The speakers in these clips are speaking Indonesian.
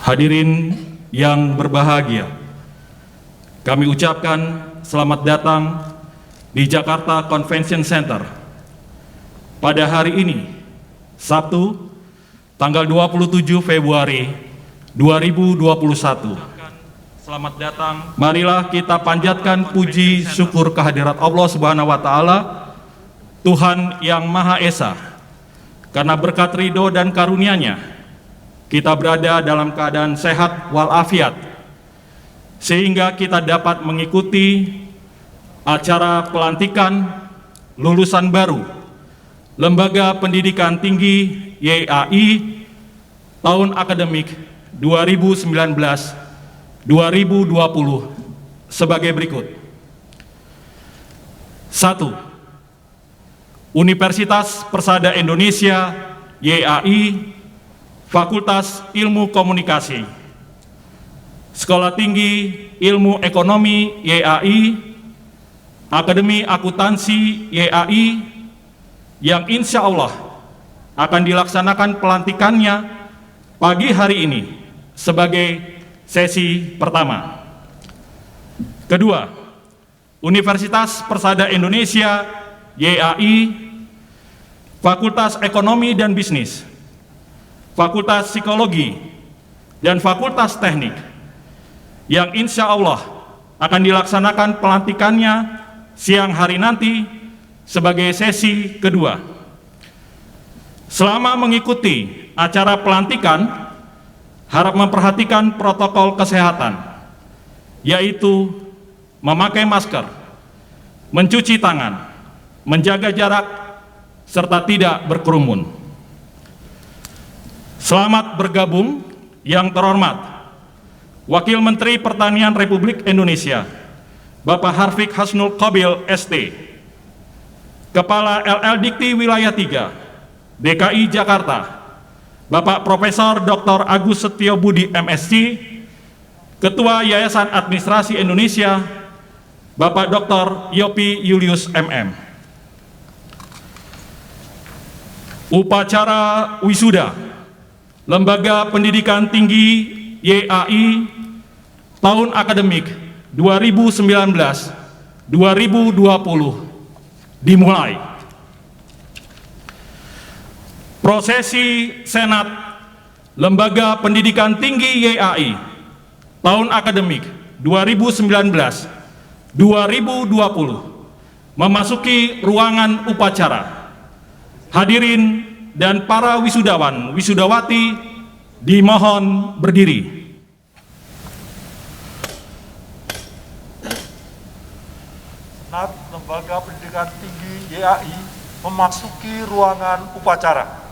Hadirin yang berbahagia, kami ucapkan selamat datang di Jakarta Convention Center pada hari ini, Sabtu, tanggal 27 Februari 2021. Selamat datang. Marilah kita panjatkan puji syukur kehadirat Allah Subhanahu wa Ta'ala, Tuhan yang Maha Esa, karena berkat ridho dan karunia-Nya kita berada dalam keadaan sehat walafiat, sehingga kita dapat mengikuti acara pelantikan lulusan baru Lembaga Pendidikan Tinggi YAI tahun akademik 2019-2020 sebagai berikut. 1. Universitas Persada Indonesia YAI Fakultas Ilmu Komunikasi, Sekolah Tinggi Ilmu Ekonomi YAI, Akademi Akuntansi YAI, yang insya Allah akan dilaksanakan pelantikannya pagi hari ini sebagai sesi pertama. Kedua, Universitas Persada Indonesia YAI, Fakultas Ekonomi dan Bisnis, Fakultas Psikologi, dan Fakultas Teknik, yang insya Allah akan dilaksanakan pelantikannya siang hari nanti sebagai sesi kedua. Selama mengikuti acara pelantikan, harap memperhatikan protokol kesehatan, yaitu memakai masker, mencuci tangan, menjaga jarak, serta tidak berkerumun. Selamat bergabung yang terhormat Wakil Menteri Pertanian Republik Indonesia, Bapak Harfiq Hasnul Qabil ST, Kepala LL Dikti Wilayah 3, DKI Jakarta, Bapak Profesor Dr. Agus Setiobudi MSc, Ketua Yayasan Administrasi Indonesia, Bapak Dr. Yopi Julius MM. Upacara wisuda Lembaga Pendidikan Tinggi YAI tahun akademik 2019-2020 dimulai. Prosesi Senat Lembaga Pendidikan Tinggi YAI tahun akademik 2019-2020 memasuki ruangan upacara. Hadirin dan para wisudawan, wisudawati dimohon berdiri. Senat Lembaga Pendidikan Tinggi YAI memasuki ruangan upacara.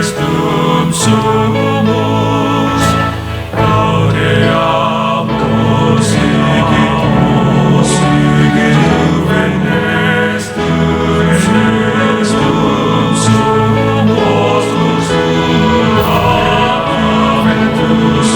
Estum sumus audeam conseguimus juven estum sumus aventus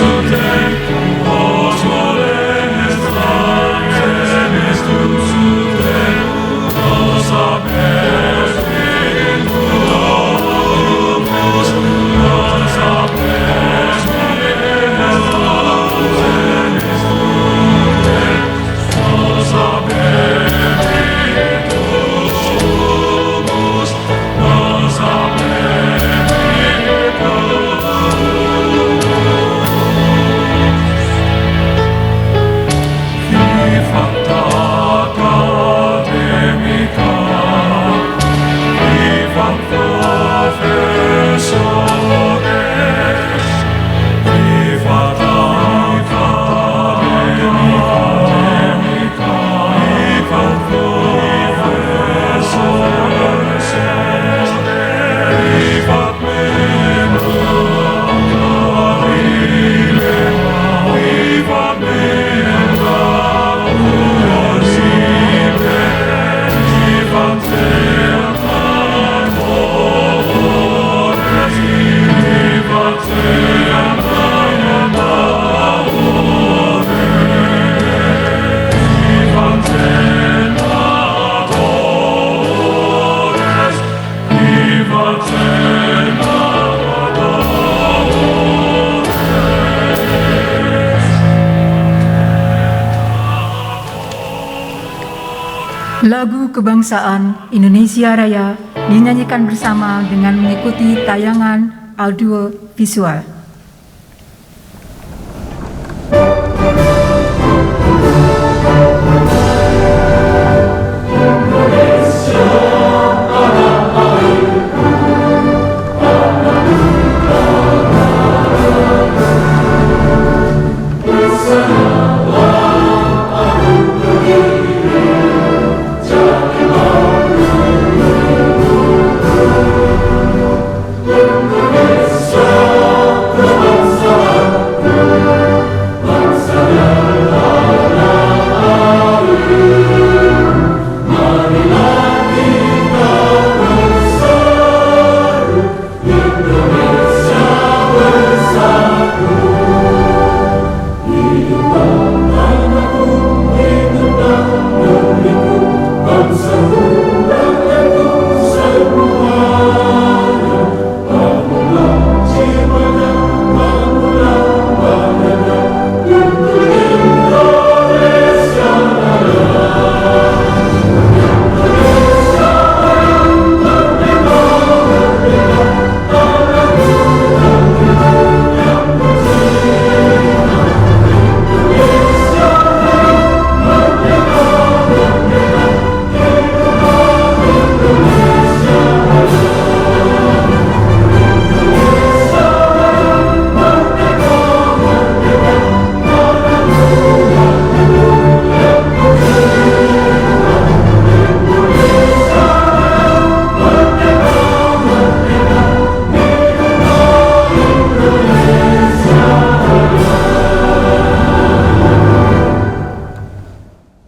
Lagu Kebangsaan Indonesia Raya dinyanyikan bersama dengan mengikuti tayangan audio visual.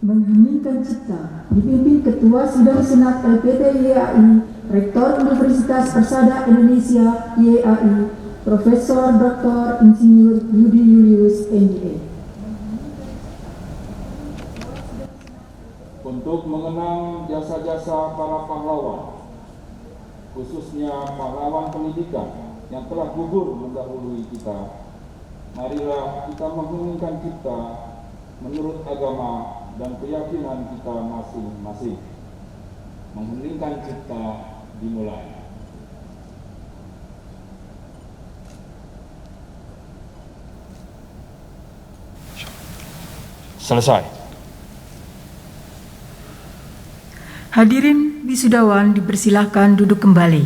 Mengheningkan Cipta dipimpin Ketua Sidang Senat LPT YAI, Rektor Universitas Persada Indonesia YAI, Profesor Dr. Insinyur Yudi Julius MBA. Untuk mengenang jasa-jasa para pahlawan, khususnya pahlawan pendidikan yang telah gugur mendahului kita, marilah kita mengheningkan cipta menurut agama dan keyakinan kita masing-masing. Mengheningkan cipta dimulai. Selesai. Hadirin wisudawan dipersilahkan duduk kembali.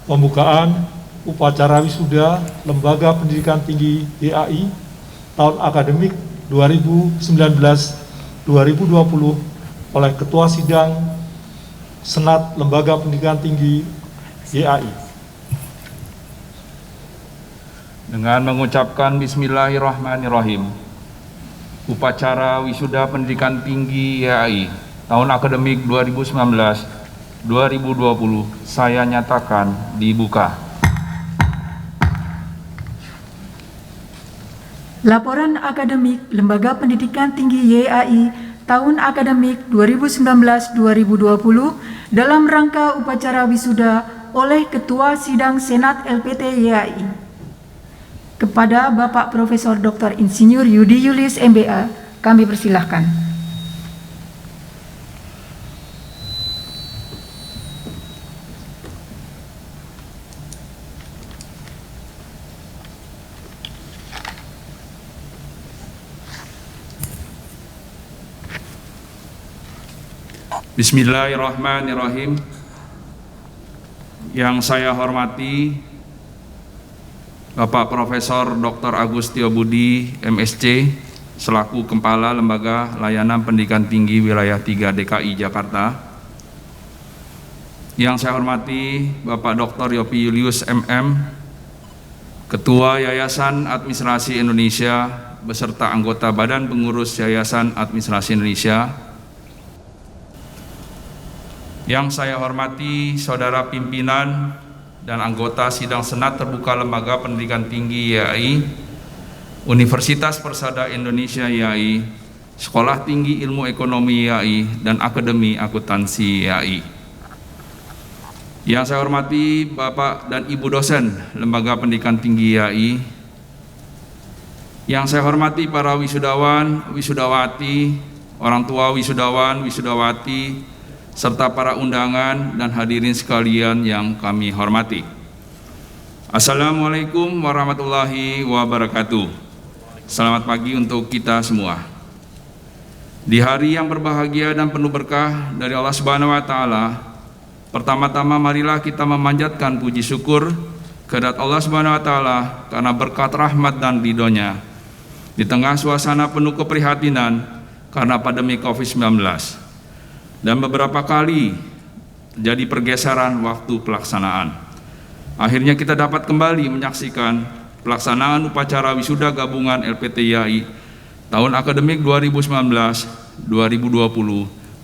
Pembukaan upacara wisuda Lembaga Pendidikan Tinggi YAI tahun akademik 2019-2020 oleh Ketua Sidang Senat Lembaga Pendidikan Tinggi YAI. Dengan mengucapkan Bismillahirrahmanirrahim, upacara wisuda pendidikan tinggi YAI tahun akademik 2019-2020 saya nyatakan dibuka. Laporan akademik Lembaga Pendidikan Tinggi YAI tahun akademik 2019-2020 dalam rangka upacara wisuda oleh Ketua Sidang Senat LPT YAI. Kepada Bapak Profesor Dr. Insinyur Yudi Julius MBA, kami persilahkan. Bismillahirrahmanirrahim. Yang saya hormati Bapak Profesor Dr. Agus Setiobudi MSc selaku Kepala Lembaga Layanan Pendidikan Tinggi Wilayah 3 DKI Jakarta. Yang saya hormati Bapak Dr. Yopi Julius MM, Ketua Yayasan Administrasi Indonesia beserta anggota Badan Pengurus Yayasan Administrasi Indonesia. Yang saya hormati saudara pimpinan dan anggota Sidang Senat Terbuka Lembaga Pendidikan Tinggi YAI, Universitas Persada Indonesia YAI, Sekolah Tinggi Ilmu Ekonomi YAI, dan Akademi Akuntansi YAI. Yang saya hormati Bapak dan Ibu dosen Lembaga Pendidikan Tinggi YAI. Yang saya hormati para wisudawan, wisudawati, orang tua wisudawan, wisudawati, serta para undangan dan hadirin sekalian yang kami hormati. Assalamualaikum warahmatullahi wabarakatuh. Selamat pagi untuk kita semua. Di hari yang berbahagia dan penuh berkah dari Allah Subhanahu wa taala, pertama-tama marilah kita memanjatkan puji syukur kehadirat Allah Subhanahu wa taala karena berkat rahmat dan ridho-Nya di tengah suasana penuh keprihatinan karena pandemi COVID-19 dan beberapa kali terjadi pergeseran waktu pelaksanaan. Akhirnya kita dapat kembali menyaksikan pelaksanaan upacara wisuda gabungan LPTIAI tahun akademik 2019-2020,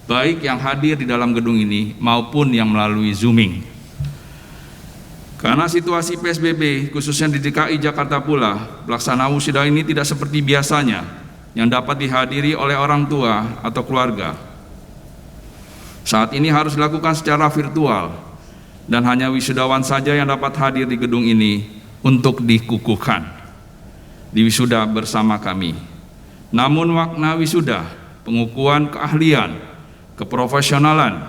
baik yang hadir di dalam gedung ini maupun yang melalui Zooming. Karena situasi PSBB, khususnya di DKI Jakarta pula, pelaksanaan wisuda ini tidak seperti biasanya yang dapat dihadiri oleh orang tua atau keluarga. Saat ini harus dilakukan secara virtual dan hanya wisudawan saja yang dapat hadir di gedung ini untuk dikukuhkan di wisuda bersama kami. Namun makna wisuda, pengukuhan keahlian, keprofesionalan,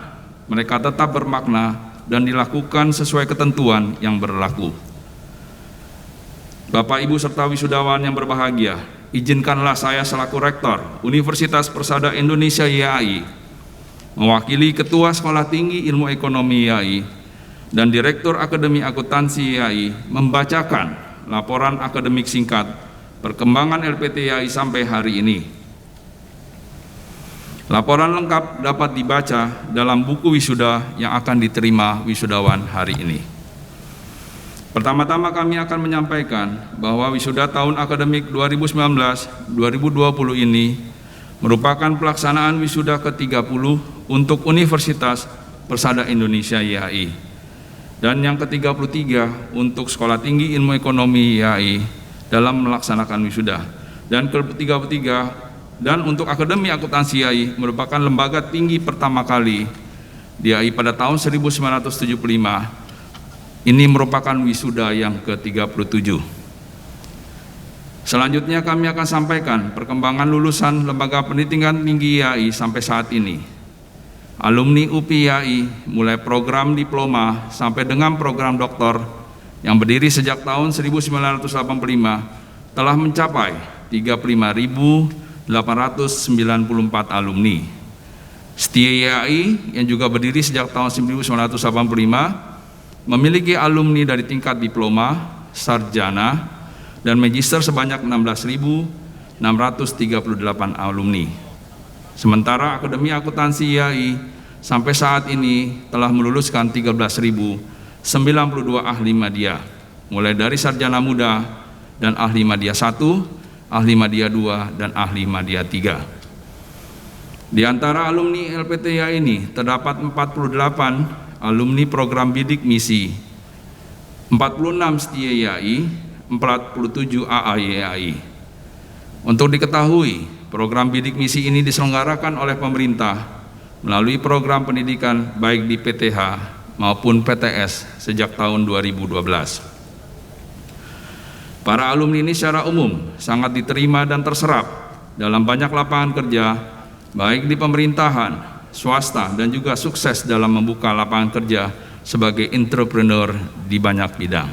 mereka tetap bermakna dan dilakukan sesuai ketentuan yang berlaku. Bapak, Ibu, serta wisudawan yang berbahagia, izinkanlah saya selaku Rektor Universitas Persada Indonesia YAI, mewakili Ketua Sekolah Tinggi Ilmu Ekonomi YAI dan Direktur Akademi Akuntansi YAI membacakan laporan akademik singkat perkembangan LPTIAI sampai hari ini. Laporan lengkap dapat dibaca dalam buku wisuda yang akan diterima wisudawan hari ini. Pertama-tama kami akan menyampaikan bahwa wisuda tahun akademik 2019-2020 ini merupakan pelaksanaan wisuda ke-30 untuk Universitas Persada Indonesia YAI dan yang ke-33 untuk Sekolah Tinggi Ilmu Ekonomi YAI dalam melaksanakan wisuda, dan ke-33 dan untuk Akademi Akuntansi YAI merupakan lembaga tinggi pertama kali di YAI pada tahun 1975. Ini merupakan wisuda yang ke-37. Selanjutnya kami akan sampaikan perkembangan lulusan lembaga pendidikan tinggi YAI sampai saat ini. Alumni UPI YAI mulai program diploma sampai dengan program doktor yang berdiri sejak tahun 1985 telah mencapai 35.894 alumni. STIA YAI yang juga berdiri sejak tahun 1985 memiliki alumni dari tingkat diploma, sarjana, dan magister sebanyak 16.638 alumni. Sementara Akademi Akuntansi YAI sampai saat ini telah meluluskan 13.092 ahli media, mulai dari sarjana muda dan ahli media 1, ahli media 2, dan ahli media 3. Di antara alumni LPTIAI ini terdapat 48 alumni program bidik misi, 46 STIA YAI, 47 AA YAI. Untuk diketahui, program bidik misi ini diselenggarakan oleh pemerintah melalui program pendidikan baik di PTH maupun PTS sejak tahun 2012. Para alumni ini secara umum sangat diterima dan terserap dalam banyak lapangan kerja, baik di pemerintahan, swasta, dan juga sukses dalam membuka lapangan kerja sebagai entrepreneur di banyak bidang.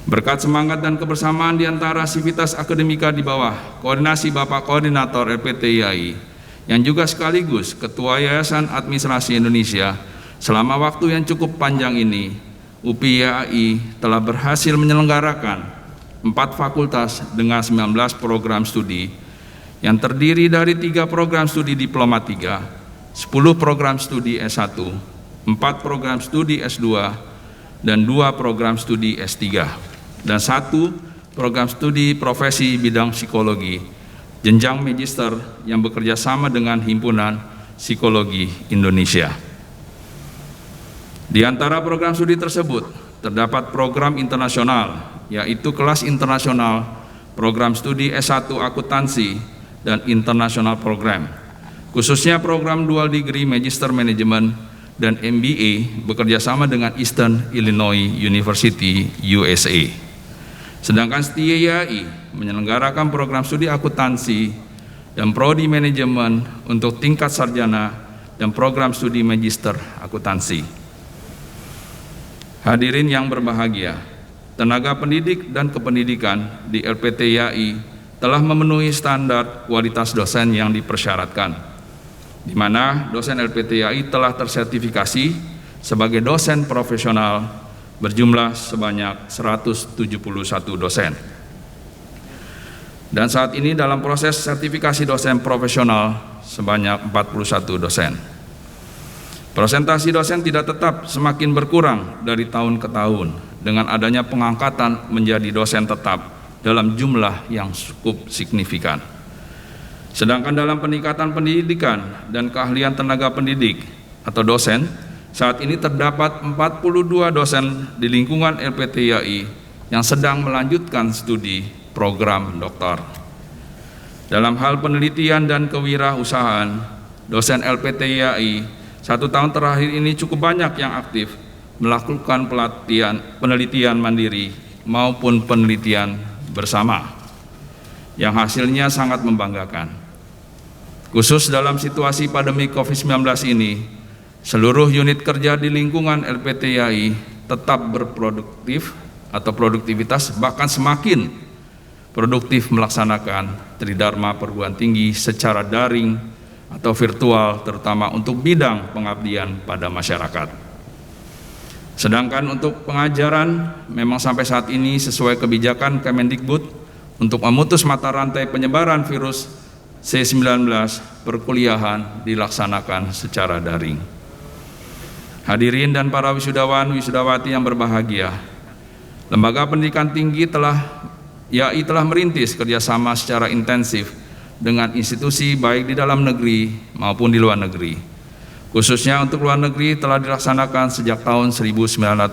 Berkat semangat dan kebersamaan di antara sivitas akademika di bawah koordinasi Bapak Koordinator LPTIAI yang juga sekaligus Ketua Yayasan Administrasi Indonesia, selama waktu yang cukup panjang ini, UPI YAI telah berhasil menyelenggarakan 4 fakultas dengan 19 program studi yang terdiri dari 3 program studi diploma 3, 10 program studi S1, 4 program studi S2, dan 2 program studi S3, dan 1 program studi profesi bidang psikologi, jenjang magister yang bekerja sama dengan Himpunan Psikologi Indonesia. Di antara program studi tersebut, terdapat program internasional, yaitu kelas internasional, program studi S1 akuntansi, dan internasional program. Khususnya program dual degree Magister Management dan MBA bekerja sama dengan Eastern Illinois University, USA. Sedangkan STIA YAI menyelenggarakan program studi akuntansi dan prodi manajemen untuk tingkat sarjana dan program studi magister akuntansi. Hadirin yang berbahagia, tenaga pendidik dan kependidikan di LPTIAI telah memenuhi standar kualitas dosen yang dipersyaratkan, di mana dosen LPTIAI telah tersertifikasi sebagai dosen profesional berjumlah sebanyak 171 dosen. Dan saat ini dalam proses sertifikasi dosen profesional sebanyak 41 dosen. Presentasi dosen tidak tetap semakin berkurang dari tahun ke tahun dengan adanya pengangkatan menjadi dosen tetap dalam jumlah yang cukup signifikan. Sedangkan dalam peningkatan pendidikan dan keahlian tenaga pendidik atau dosen, saat ini terdapat 42 dosen di lingkungan LPTIAI yang sedang melanjutkan studi program doktor. Dalam hal penelitian dan kewirausahaan, dosen LPTIAI 1 tahun terakhir ini cukup banyak yang aktif melakukan penelitian mandiri maupun penelitian bersama, yang hasilnya sangat membanggakan. Khusus dalam situasi pandemi COVID-19 ini, seluruh unit kerja di lingkungan LPTIAI tetap berproduktif atau produktivitas, bahkan semakin produktif melaksanakan tridharma perguruan tinggi secara daring atau virtual, terutama untuk bidang pengabdian pada masyarakat. Sedangkan untuk pengajaran, memang sampai saat ini sesuai kebijakan Kemendikbud untuk memutus mata rantai penyebaran virus C19, perkuliahan dilaksanakan secara daring. Hadirin dan para wisudawan, wisudawati yang berbahagia, Lembaga Pendidikan Tinggi IAI telah merintis kerjasama secara intensif dengan institusi baik di dalam negeri maupun di luar negeri. Khususnya untuk luar negeri telah dilaksanakan sejak tahun 1996.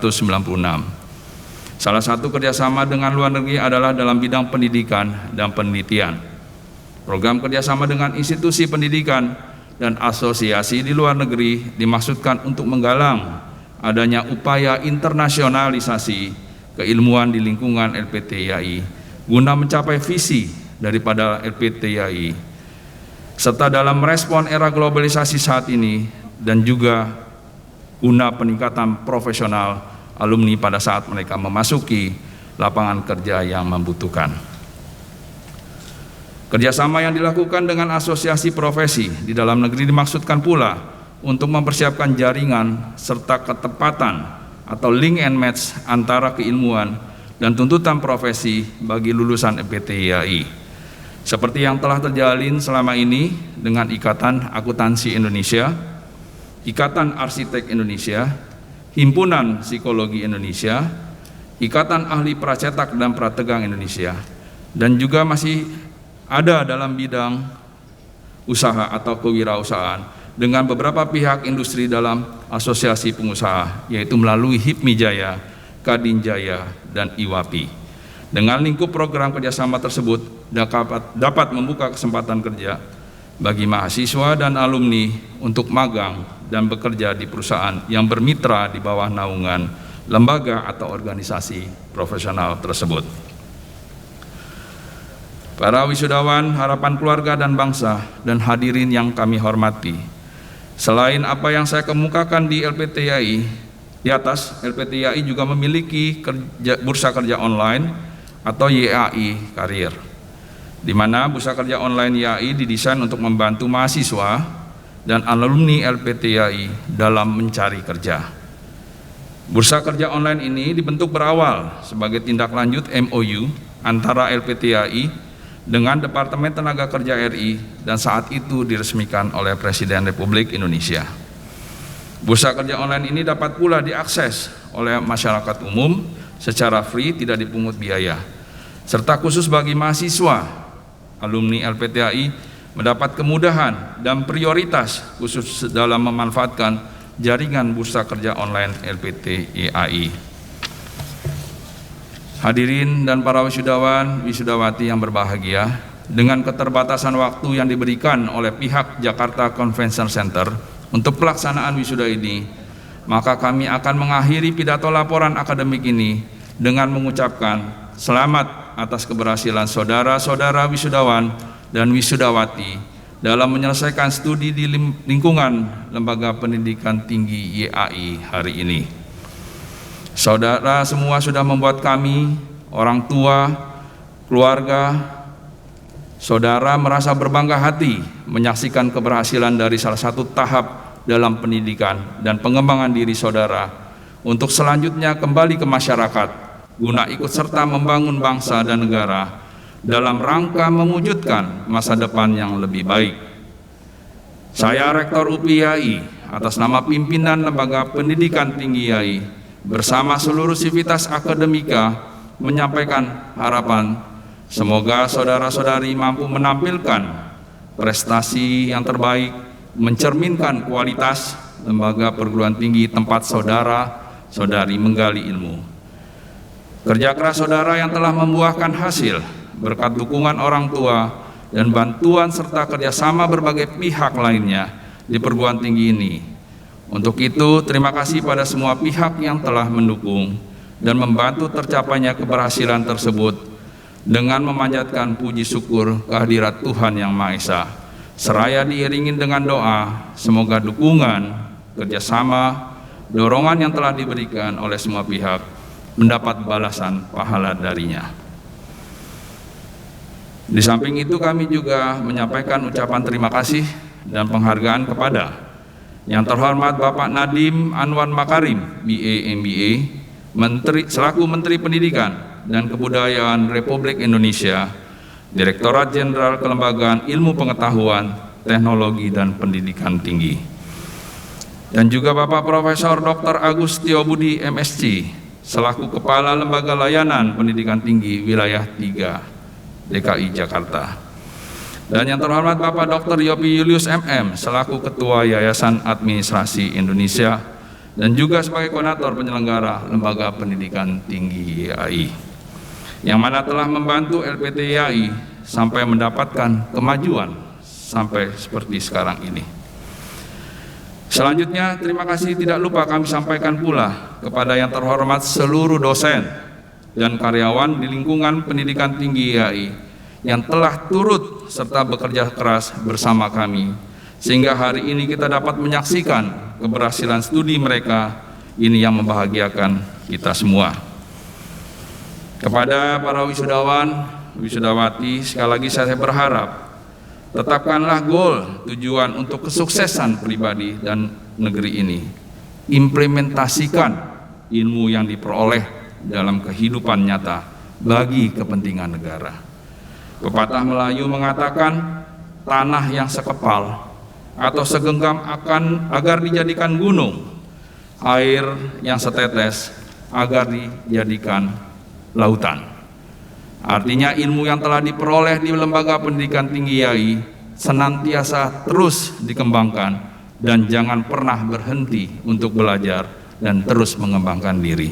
Salah satu kerjasama dengan luar negeri adalah dalam bidang pendidikan dan penelitian. Program kerjasama dengan institusi pendidikan dan asosiasi di luar negeri dimaksudkan untuk menggalang adanya upaya internasionalisasi keilmuan di lingkungan LPTIAI guna mencapai visi daripada LPTIAI, serta dalam merespon era globalisasi saat ini dan juga guna peningkatan profesional alumni pada saat mereka memasuki lapangan kerja yang membutuhkan. Kerjasama yang dilakukan dengan asosiasi profesi di dalam negeri dimaksudkan pula untuk mempersiapkan jaringan serta ketepatan atau link and match antara keilmuan dan tuntutan profesi bagi lulusan LPTIAI. Seperti yang telah terjalin selama ini dengan Ikatan Akuntansi Indonesia, Ikatan Arsitek Indonesia, Himpunan Psikologi Indonesia, Ikatan Ahli Pracetak dan Prategang Indonesia, dan juga masih ada dalam bidang usaha atau kewirausahaan dengan beberapa pihak industri dalam asosiasi pengusaha, yaitu melalui HIPMI Jaya, Kadin Jaya, dan IWAPI. Dengan lingkup program kerjasama tersebut dapat membuka kesempatan kerja bagi mahasiswa dan alumni untuk magang dan bekerja di perusahaan yang bermitra di bawah naungan lembaga atau organisasi profesional tersebut. Para wisudawan, harapan keluarga dan bangsa, dan hadirin yang kami hormati, selain apa yang saya kemukakan di LPTIAI di atas, LPTIAI juga memiliki bursa kerja online atau YAI Karir, di mana bursa kerja online YAI didesain untuk membantu mahasiswa dan alumni LPTIAI dalam mencari kerja. Bursa kerja online ini dibentuk berawal sebagai tindak lanjut MOU antara LPTIAI dengan Departemen Tenaga Kerja RI dan saat itu diresmikan oleh Presiden Republik Indonesia. Bursa kerja online ini dapat pula diakses oleh masyarakat umum secara free, tidak dipungut biaya, serta khusus bagi mahasiswa alumni LPTIAI mendapat kemudahan dan prioritas khusus dalam memanfaatkan jaringan bursa kerja online LPTIAI. Hadirin dan para wisudawan, wisudawati yang berbahagia, dengan keterbatasan waktu yang diberikan oleh pihak Jakarta Convention Center untuk pelaksanaan wisuda ini, maka kami akan mengakhiri pidato laporan akademik ini dengan mengucapkan selamat atas keberhasilan saudara-saudara wisudawan dan wisudawati dalam menyelesaikan studi di lingkungan Lembaga Pendidikan Tinggi YAI hari ini. Saudara semua sudah membuat kami, orang tua, keluarga, saudara merasa berbangga hati menyaksikan keberhasilan dari salah satu tahap dalam pendidikan dan pengembangan diri saudara untuk selanjutnya kembali ke masyarakat guna ikut serta membangun bangsa dan negara dalam rangka mewujudkan masa depan yang lebih baik. Saya Rektor UPI YAI atas nama pimpinan Lembaga Pendidikan Tinggi YAI bersama seluruh sivitas akademika menyampaikan harapan semoga saudara-saudari mampu menampilkan prestasi yang terbaik, mencerminkan kualitas lembaga perguruan tinggi tempat saudara-saudari menggali ilmu. Kerja keras saudara yang telah membuahkan hasil berkat dukungan orang tua dan bantuan serta kerjasama berbagai pihak lainnya di perguruan tinggi ini. Untuk itu, terima kasih pada semua pihak yang telah mendukung dan membantu tercapainya keberhasilan tersebut dengan memanjatkan puji syukur kehadirat Tuhan Yang Maha Esa, seraya diiringi dengan doa semoga dukungan, kerjasama, dorongan yang telah diberikan oleh semua pihak mendapat balasan pahala darinya. Di samping itu kami juga menyampaikan ucapan terima kasih dan penghargaan kepada Yang terhormat Bapak Nadiem Anwar Makarim, BA MBA, selaku Menteri Pendidikan dan Kebudayaan Republik Indonesia, Direktorat Jenderal Kelembagaan Ilmu Pengetahuan, Teknologi dan Pendidikan Tinggi. Dan juga Bapak Profesor Dr. Agus Setiobudi MSc, selaku Kepala Lembaga Layanan Pendidikan Tinggi Wilayah 3 DKI Jakarta. Dan yang terhormat Bapak Dr. Yopi Julius MM, selaku Ketua Yayasan Administrasi Indonesia dan juga sebagai koordinator penyelenggara Lembaga Pendidikan Tinggi YAI, yang mana telah membantu LPT YAI sampai mendapatkan kemajuan sampai seperti sekarang ini. Selanjutnya, terima kasih tidak lupa kami sampaikan pula kepada yang terhormat seluruh dosen dan karyawan di lingkungan pendidikan tinggi YAI yang telah turut serta bekerja keras bersama kami, sehingga hari ini kita dapat menyaksikan keberhasilan studi mereka ini yang membahagiakan kita semua. Kepada para wisudawan, wisudawati, sekali lagi saya berharap tetapkanlah goal tujuan untuk kesuksesan pribadi dan negeri ini. Implementasikan ilmu yang diperoleh dalam kehidupan nyata bagi kepentingan negara. Pepatah Melayu mengatakan, tanah yang sekepal atau segenggam agar dijadikan gunung, air yang setetes agar dijadikan lautan. Artinya ilmu yang telah diperoleh di Lembaga Pendidikan Tinggi YAI senantiasa terus dikembangkan dan jangan pernah berhenti untuk belajar dan terus mengembangkan diri.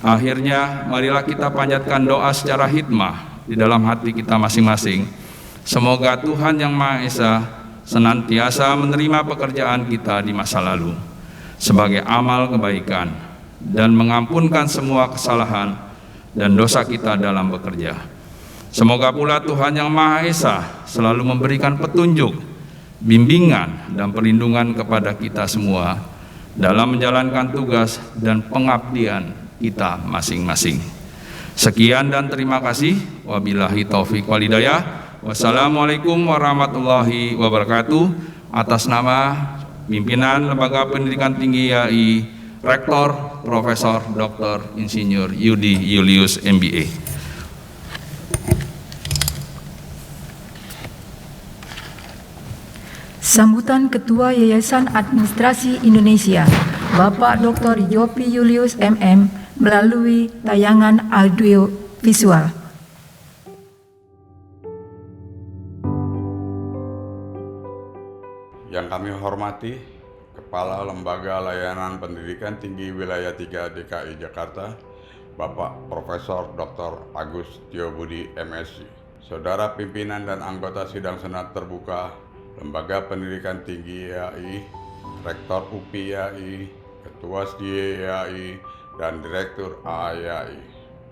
Akhirnya, marilah kita panjatkan doa secara hikmah di dalam hati kita masing-masing. Semoga Tuhan Yang Maha Esa senantiasa menerima pekerjaan kita di masa lalu sebagai amal kebaikan dan mengampunkan semua kesalahan dan dosa kita dalam bekerja. Semoga pula Tuhan Yang Maha Esa selalu memberikan petunjuk, bimbingan dan perlindungan kepada kita semua dalam menjalankan tugas dan pengabdian kita masing-masing. Sekian dan terima kasih. Wabillahi taufik wal hidayah. Wassalamualaikum warahmatullahi wabarakatuh. Atas nama pimpinan Lembaga Pendidikan Tinggi YAI, Rektor Profesor Dr. Insinyur Yudi Julius MBA. Sambutan Ketua Yayasan Administrasi Indonesia, Bapak Dr. Yopi Julius MM, melalui tayangan audio visual. Yang kami hormati Kepala Lembaga Layanan Pendidikan Tinggi Wilayah 3 DKI Jakarta, Bapak Profesor Dr. Agus Setiobudi MSc, Saudara pimpinan dan anggota sidang senat terbuka Lembaga Pendidikan Tinggi YAI, Rektor UPI YAI, Ketua SDIE YAI, dan Direktur AAYAI,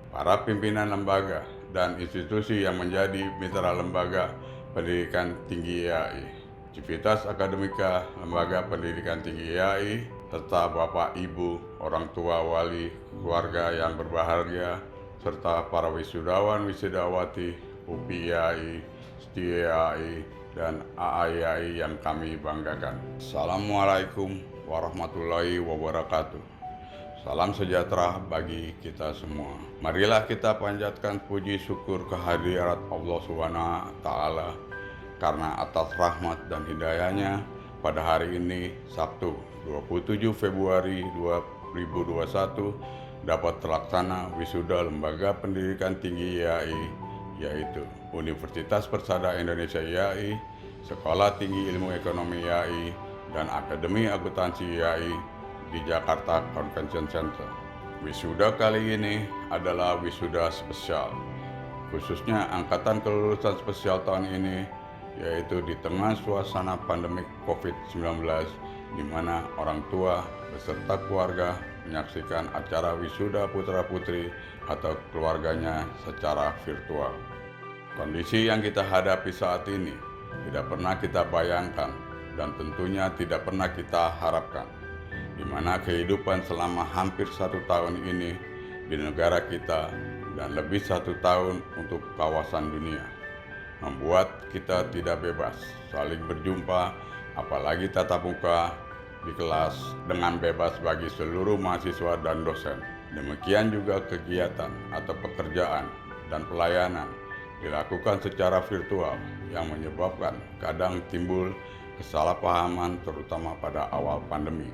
para pimpinan lembaga dan institusi yang menjadi mitra lembaga pendidikan tinggi IAI, Civitas Akademika Lembaga Pendidikan Tinggi IAI, serta Bapak, Ibu, orang tua, wali, keluarga yang berbahagia, serta para wisudawan, wisudawati, UPI IAI, STI IAI, dan AAIAI yang kami banggakan. Assalamualaikum warahmatullahi wabarakatuh. Salam sejahtera bagi kita semua. Marilah kita panjatkan puji syukur kehadirat Allah SWT karena atas rahmat dan hidayahnya pada hari ini Sabtu 27 Februari 2021 dapat terlaksana wisuda Lembaga Pendidikan Tinggi IAI, yaitu Universitas Persada Indonesia IAI, Sekolah Tinggi Ilmu Ekonomi IAI, dan Akademi Akuntansi IAI di Jakarta Convention Center. Wisuda kali ini adalah wisuda spesial, khususnya angkatan kelulusan spesial tahun ini, yaitu di tengah suasana pandemik COVID-19, di mana orang tua beserta keluarga menyaksikan acara wisuda putra-putri atau keluarganya secara virtual. Kondisi yang kita hadapi saat ini tidak pernah kita bayangkan dan tentunya tidak pernah kita harapkan, di mana kehidupan selama hampir 1 tahun ini di negara kita dan lebih 1 tahun untuk kawasan dunia membuat kita tidak bebas saling berjumpa, apalagi tatap muka di kelas dengan bebas bagi seluruh mahasiswa dan dosen. Demikian juga kegiatan atau pekerjaan dan pelayanan dilakukan secara virtual yang menyebabkan kadang timbul kesalahpahaman terutama pada awal pandemi.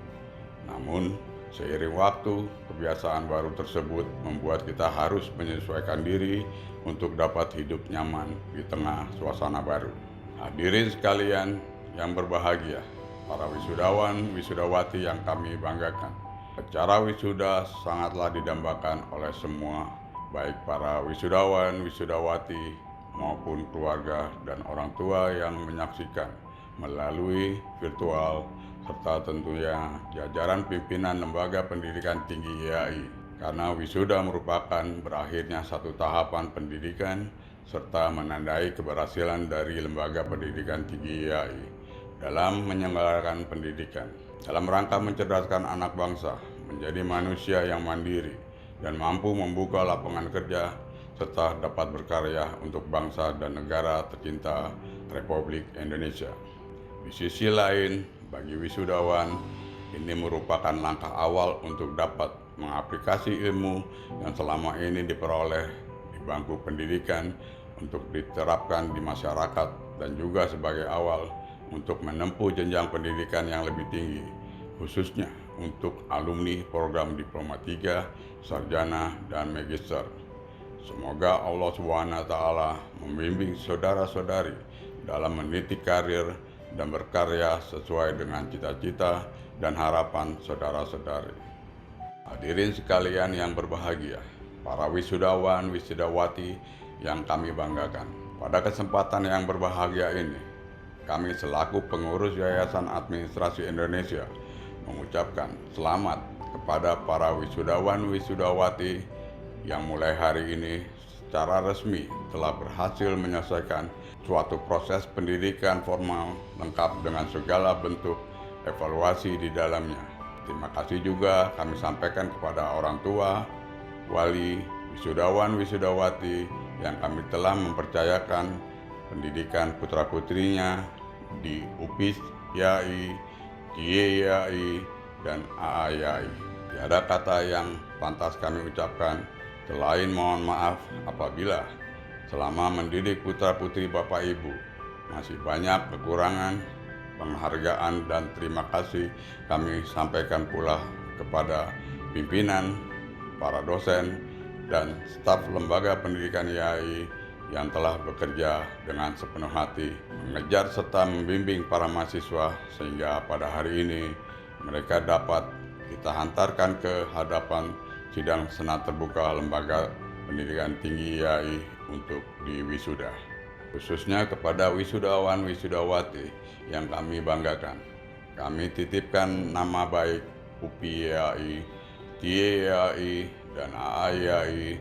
Namun, seiring waktu, kebiasaan baru tersebut membuat kita harus menyesuaikan diri untuk dapat hidup nyaman di tengah suasana baru. Hadirin sekalian yang berbahagia, para wisudawan, wisudawati yang kami banggakan, acara wisuda sangatlah didambakan oleh semua, baik para wisudawan, wisudawati, maupun keluarga dan orang tua yang menyaksikan melalui virtual, serta tentunya jajaran pimpinan Lembaga Pendidikan Tinggi IAI, karena wisuda merupakan berakhirnya 1 tahapan pendidikan serta menandai keberhasilan dari Lembaga Pendidikan Tinggi IAI dalam menyelenggarakan pendidikan dalam rangka mencerdaskan anak bangsa menjadi manusia yang mandiri dan mampu membuka lapangan kerja serta dapat berkarya untuk bangsa dan negara tercinta Republik Indonesia. Di sisi lain, bagi wisudawan, ini merupakan langkah awal untuk dapat mengaplikasi ilmu yang selama ini diperoleh di bangku pendidikan untuk diterapkan di masyarakat dan juga sebagai awal untuk menempuh jenjang pendidikan yang lebih tinggi, khususnya untuk alumni program Diploma 3, Sarjana, dan Magister. Semoga Allah SWT membimbing saudara-saudari dalam meniti karir dan berkarya sesuai dengan cita-cita dan harapan saudara-saudari. Hadirin sekalian yang berbahagia, para wisudawan, wisudawati yang kami banggakan. Pada kesempatan yang berbahagia ini, kami selaku pengurus Yayasan Administrasi Indonesia mengucapkan selamat kepada para wisudawan, wisudawati yang mulai hari ini secara resmi telah berhasil menyelesaikan suatu proses pendidikan formal lengkap dengan segala bentuk evaluasi di dalamnya. Terima kasih juga kami sampaikan kepada orang tua, wali, wisudawan, wisudawati yang kami telah mempercayakan pendidikan putra-putrinya di UPI IAI, TIE IAI, dan AAIAI. Tiada kata yang pantas kami ucapkan selain mohon maaf apabila selama mendidik putra-putri Bapak Ibu masih banyak kekurangan. Penghargaan dan terima kasih kami sampaikan pula kepada pimpinan, para dosen, dan staf Lembaga Pendidikan IAI yang telah bekerja dengan sepenuh hati mengejar serta membimbing para mahasiswa sehingga pada hari ini mereka dapat kita hantarkan ke hadapan sidang senat terbuka Lembaga Pendidikan Tinggi IAI untuk diwisuda. Khususnya kepada wisudawan, wisudawati yang kami banggakan, kami titipkan nama baik UPI IAI, TIE IAI, dan AAIAI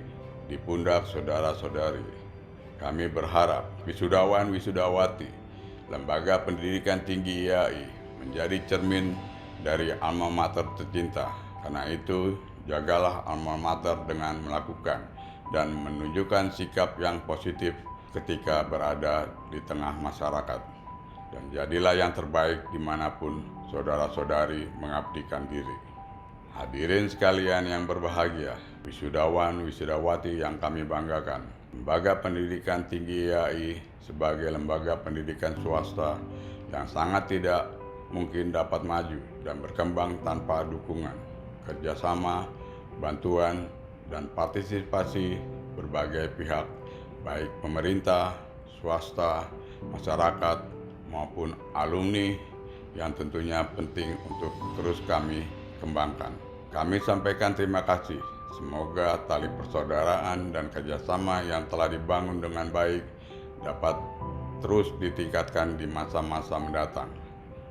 di pundak saudara-saudari. Kami berharap wisudawan-wisudawati Lembaga Pendidikan Tinggi IAI menjadi cermin dari alma mater tercinta. Karena itu, jagalah alma mater dengan melakukan dan menunjukkan sikap yang positif ketika berada di tengah masyarakat. Dan jadilah yang terbaik dimanapun saudara-saudari mengabdikan diri. Hadirin sekalian yang berbahagia, wisudawan, wisudawati yang kami banggakan, Lembaga Pendidikan Tinggi IAI sebagai lembaga pendidikan swasta yang sangat tidak mungkin dapat maju dan berkembang tanpa dukungan, kerjasama, bantuan, dan partisipasi berbagai pihak, baik pemerintah, swasta, masyarakat, maupun alumni yang tentunya penting untuk terus kami kembangkan. Kami sampaikan terima kasih. Semoga tali persaudaraan dan kerjasama yang telah dibangun dengan baik dapat terus ditingkatkan di masa-masa mendatang.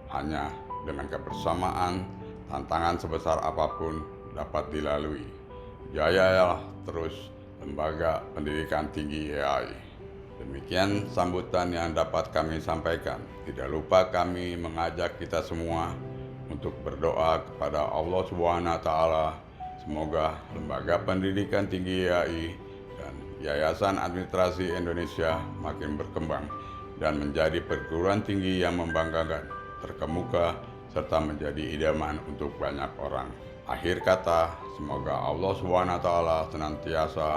Hanya dengan kebersamaan, tantangan sebesar apapun dapat dilalui. Jayalah terus Lembaga Pendidikan Tinggi IAI. Demikian sambutan yang dapat kami sampaikan. Tidak lupa kami mengajak kita semua untuk berdoa kepada Allah SWT. Semoga Lembaga Pendidikan Tinggi IAI dan Yayasan Administrasi Indonesia makin berkembang dan menjadi perguruan tinggi yang membanggakan, terkemuka, serta menjadi idaman untuk banyak orang. Akhir kata, semoga Allah SWT senantiasa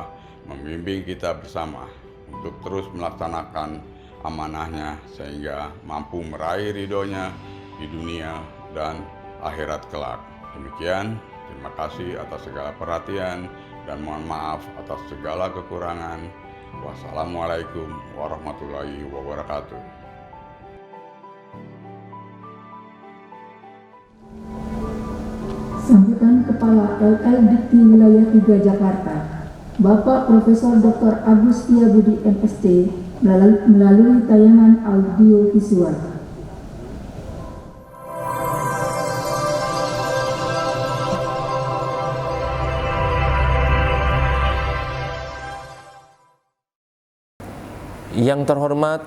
membimbing kita bersama untuk terus melaksanakan amanahnya sehingga mampu meraih ridhonya di dunia dan akhirat kelak. Demikian, terima kasih atas segala perhatian dan mohon maaf atas segala kekurangan. Wassalamualaikum warahmatullahi wabarakatuh. Sambutan Kepala LL Dikti Wilayah 3 Jakarta, Bapak Profesor Dr. Agus Setiabudi MSc melalui tayangan audio visual. Yang terhormat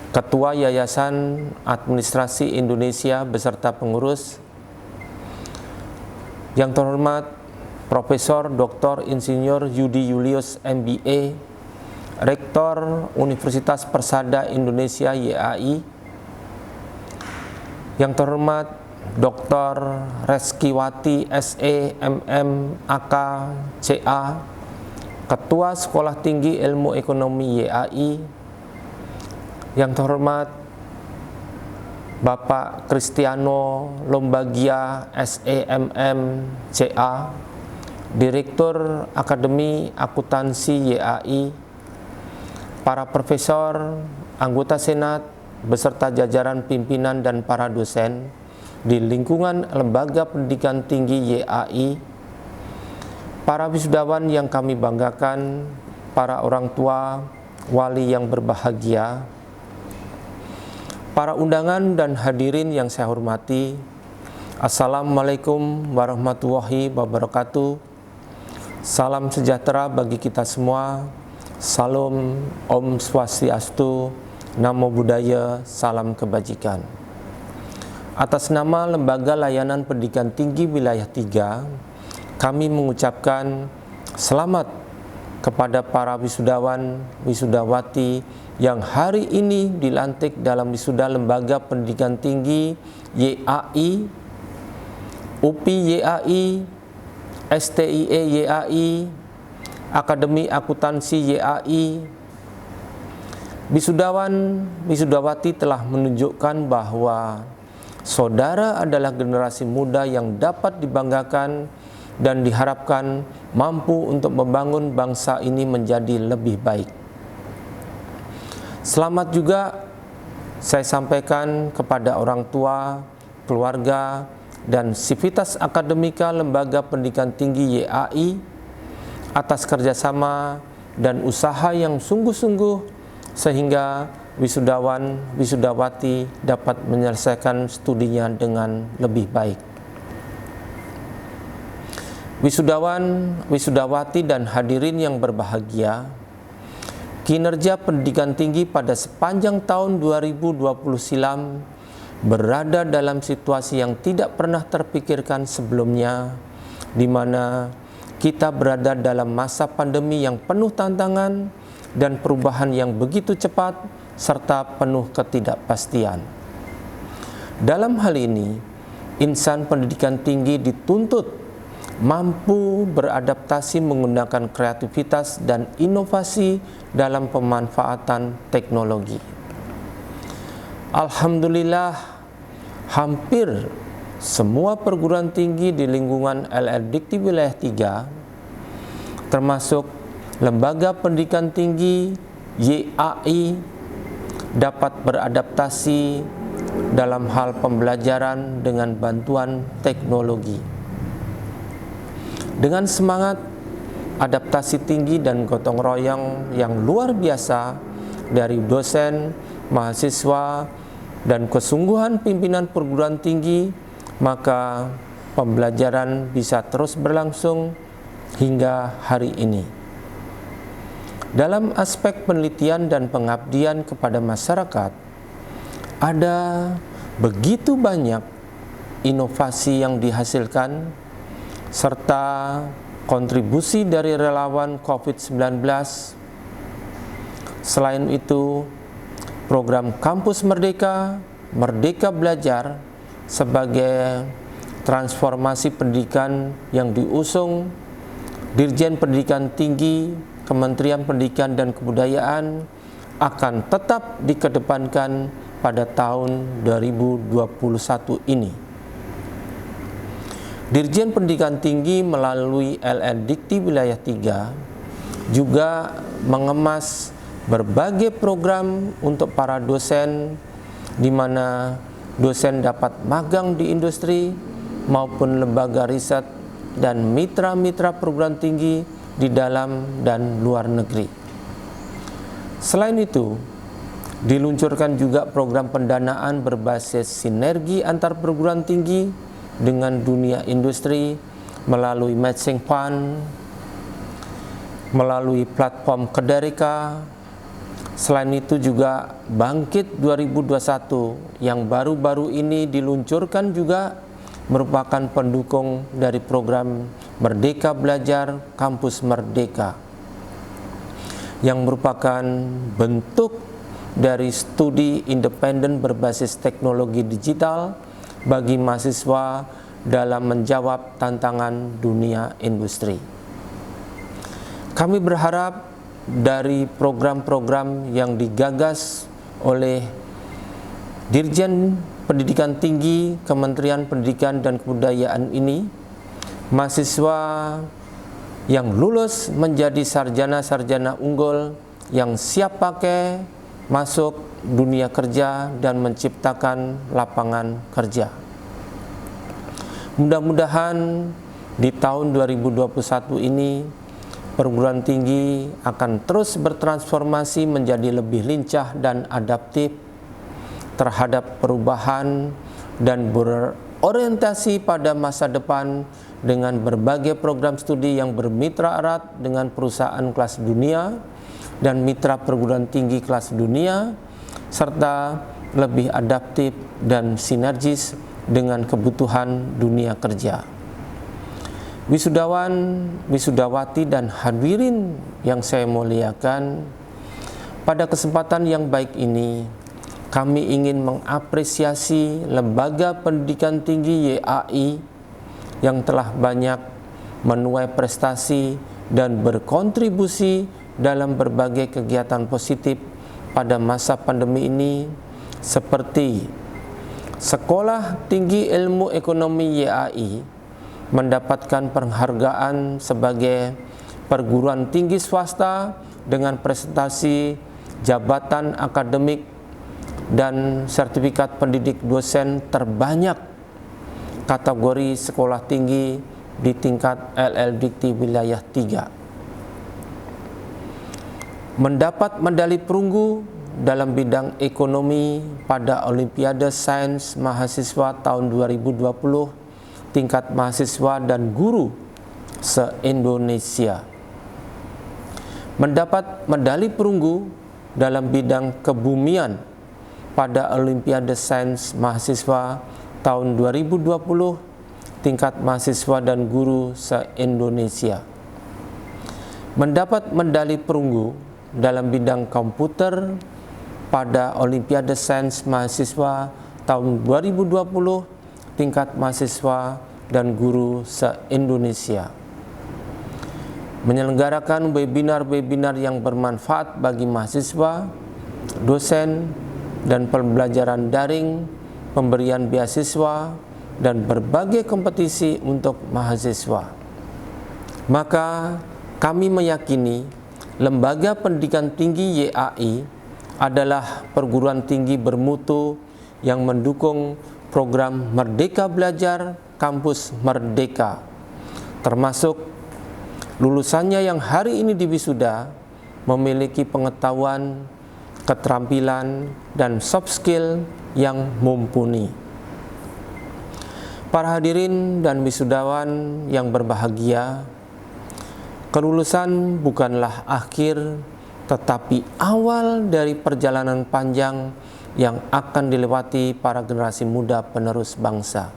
Ketua Yayasan Administrasi Indonesia beserta pengurus, yang terhormat Profesor Dr. Insinyur Yudi Julius MBA, Rektor Universitas Persada Indonesia YAI, yang terhormat Dr. Reskiwati SE MM AK CA, Ketua Sekolah Tinggi Ilmu Ekonomi YAI, yang terhormat Bapak Kristiano Lombagia SEMM CA, Direktur Akademi Akuntansi YAI, para profesor, anggota Senat, beserta jajaran pimpinan dan para dosen di lingkungan Lembaga Pendidikan Tinggi YAI, para wisudawan yang kami banggakan, para orang tua, wali yang berbahagia, para undangan dan hadirin yang saya hormati, Assalamualaikum warahmatullahi wabarakatuh. Salam sejahtera bagi kita semua. Salam Om Swastiastu, Namo Buddhaya, salam kebajikan. Atas nama Lembaga Layanan Pendidikan Tinggi Wilayah 3, kami mengucapkan selamat kepada para wisudawan, wisudawati yang hari ini dilantik dalam wisuda Lembaga Pendidikan Tinggi YAI, UPI YAI, STIE YAI, Akademi Akuntansi YAI. Wisudawan, wisudawati telah menunjukkan bahwa saudara adalah generasi muda yang dapat dibanggakan dan diharapkan mampu untuk membangun bangsa ini menjadi lebih baik. Selamat juga saya sampaikan kepada orang tua, keluarga, dan sivitas akademika Lembaga Pendidikan Tinggi YAI atas kerjasama dan usaha yang sungguh-sungguh sehingga wisudawan, wisudawati dapat menyelesaikan studinya dengan lebih baik. Wisudawan, wisudawati dan hadirin yang berbahagia, kinerja pendidikan tinggi pada sepanjang tahun 2020 silam berada dalam situasi yang tidak pernah terpikirkan sebelumnya, di mana kita berada dalam masa pandemi yang penuh tantangan dan perubahan yang begitu cepat serta penuh ketidakpastian. Dalam hal ini, insan pendidikan tinggi dituntut mampu beradaptasi menggunakan kreativitas dan inovasi dalam pemanfaatan teknologi. Alhamdulillah, hampir semua perguruan tinggi di lingkungan LL Dikti Wilayah 3, termasuk Lembaga Pendidikan Tinggi YAI, dapat beradaptasi dalam hal pembelajaran dengan bantuan teknologi. Dengan semangat adaptasi tinggi dan gotong royong yang luar biasa dari dosen, mahasiswa, dan kesungguhan pimpinan perguruan tinggi, maka pembelajaran bisa terus berlangsung hingga hari ini. Dalam aspek penelitian dan pengabdian kepada masyarakat, ada begitu banyak inovasi yang dihasilkan serta kontribusi dari relawan COVID-19. Selain itu, program Kampus Merdeka, Merdeka Belajar sebagai transformasi pendidikan yang diusung Dirjen Pendidikan Tinggi, Kementerian Pendidikan dan Kebudayaan akan tetap dikedepankan pada tahun 2021 ini. Dirjen Pendidikan Tinggi melalui LL Dikti Wilayah 3 juga mengemas berbagai program untuk para dosen, di mana dosen dapat magang di industri maupun lembaga riset dan mitra-mitra perguruan tinggi di dalam dan luar negeri. Selain itu, diluncurkan juga program pendanaan berbasis sinergi antar perguruan tinggi dengan dunia industri melalui matching fund, melalui platform Kederika. Selain itu juga Bangkit 2021 yang baru-baru ini diluncurkan juga merupakan pendukung dari program Merdeka Belajar Kampus Merdeka, yang merupakan bentuk dari studi independen berbasis teknologi digital bagi mahasiswa dalam menjawab tantangan dunia industri. Kami berharap dari program-program yang digagas oleh Dirjen Pendidikan Tinggi Kementerian Pendidikan dan Kebudayaan ini, mahasiswa yang lulus menjadi sarjana-sarjana unggul yang siap pakai masuk dunia kerja dan menciptakan lapangan kerja. Mudah-mudahan di tahun 2021 ini perguruan tinggi akan terus bertransformasi menjadi lebih lincah dan adaptif terhadap perubahan dan berorientasi pada masa depan dengan berbagai program studi yang bermitra erat dengan perusahaan kelas dunia dan mitra perguruan tinggi kelas dunia, serta lebih adaptif dan sinergis dengan kebutuhan dunia kerja. Wisudawan, wisudawati, dan hadirin yang saya muliakan, pada kesempatan yang baik ini kami ingin mengapresiasi Lembaga Pendidikan Tinggi YAI yang telah banyak menuai prestasi dan berkontribusi dalam berbagai kegiatan positif pada masa pandemi ini, seperti Sekolah Tinggi Ilmu Ekonomi YAI mendapatkan penghargaan sebagai perguruan tinggi swasta dengan prestasi jabatan akademik dan sertifikat pendidik dosen terbanyak kategori sekolah tinggi di tingkat LL Dikti Wilayah 3. Mendapat medali perunggu dalam bidang ekonomi pada Olimpiade Sains Mahasiswa tahun 2020 tingkat mahasiswa dan guru se-Indonesia. Mendapat medali perunggu dalam bidang kebumian pada Olimpiade Sains Mahasiswa tahun 2020 tingkat mahasiswa dan guru se-Indonesia. Mendapat medali perunggu dalam bidang komputer pada Olimpiade Sains Mahasiswa tahun 2020 tingkat mahasiswa dan guru se-Indonesia. Menyelenggarakan webinar-webinar yang bermanfaat bagi mahasiswa, dosen, dan pembelajaran daring, pemberian beasiswa, dan berbagai kompetisi untuk mahasiswa. Maka kami meyakini Lembaga Pendidikan Tinggi YAI adalah perguruan tinggi bermutu yang mendukung program Merdeka Belajar Kampus Merdeka, termasuk lulusannya yang hari ini diwisuda memiliki pengetahuan, keterampilan, dan soft skill yang mumpuni. Para hadirin dan wisudawan yang berbahagia, kelulusan bukanlah akhir, tetapi awal dari perjalanan panjang yang akan dilewati para generasi muda penerus bangsa.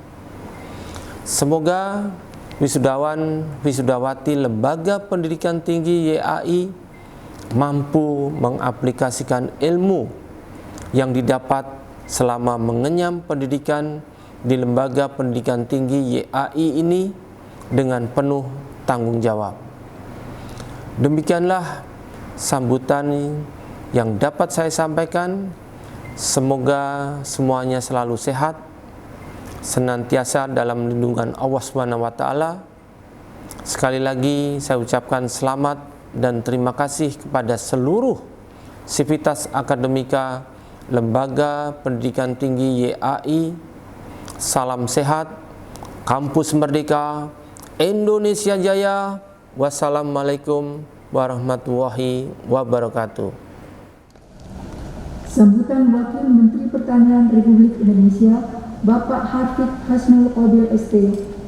Semoga wisudawan wisudawati Lembaga Pendidikan Tinggi YAI mampu mengaplikasikan ilmu yang didapat selama mengenyam pendidikan di Lembaga Pendidikan Tinggi YAI ini dengan penuh tanggung jawab. Demikianlah sambutan yang dapat saya sampaikan. Semoga semuanya selalu sehat, senantiasa dalam lindungan Allah SWT. Sekali lagi saya ucapkan selamat dan terima kasih kepada seluruh sivitas akademika Lembaga Pendidikan Tinggi YAI. Salam sehat, Kampus Merdeka, Indonesia Jaya. Wassalamualaikum warahmatullahi wabarakatuh. Sambutan Wakil Menteri Pertanian Republik Indonesia, Bapak Harfiq Hasnul Qadir ST,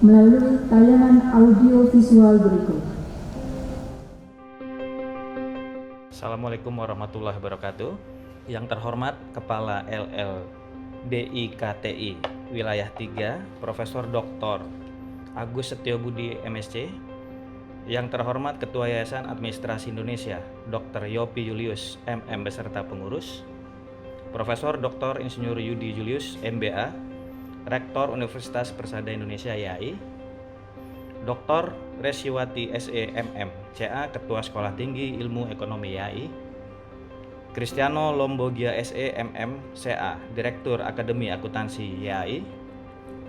melalui tayangan audio visual berikut. Assalamualaikum warahmatullahi wabarakatuh. Yang terhormat Kepala LLDIKTI Wilayah 3, Profesor Dr. Agus Setiobudi MSc. Yang terhormat Ketua Yayasan Administrasi Indonesia, Dr. Yopi Julius MM beserta pengurus. Profesor Dr. Insinyur Yudi Julius MBA, Rektor Universitas Persada Indonesia YAI. Dr. Resiwati SE MM, CA, Ketua Sekolah Tinggi Ilmu Ekonomi YAI. Cristiano Lombogia SE MM, CA, Direktur Akademi Akuntansi YAI.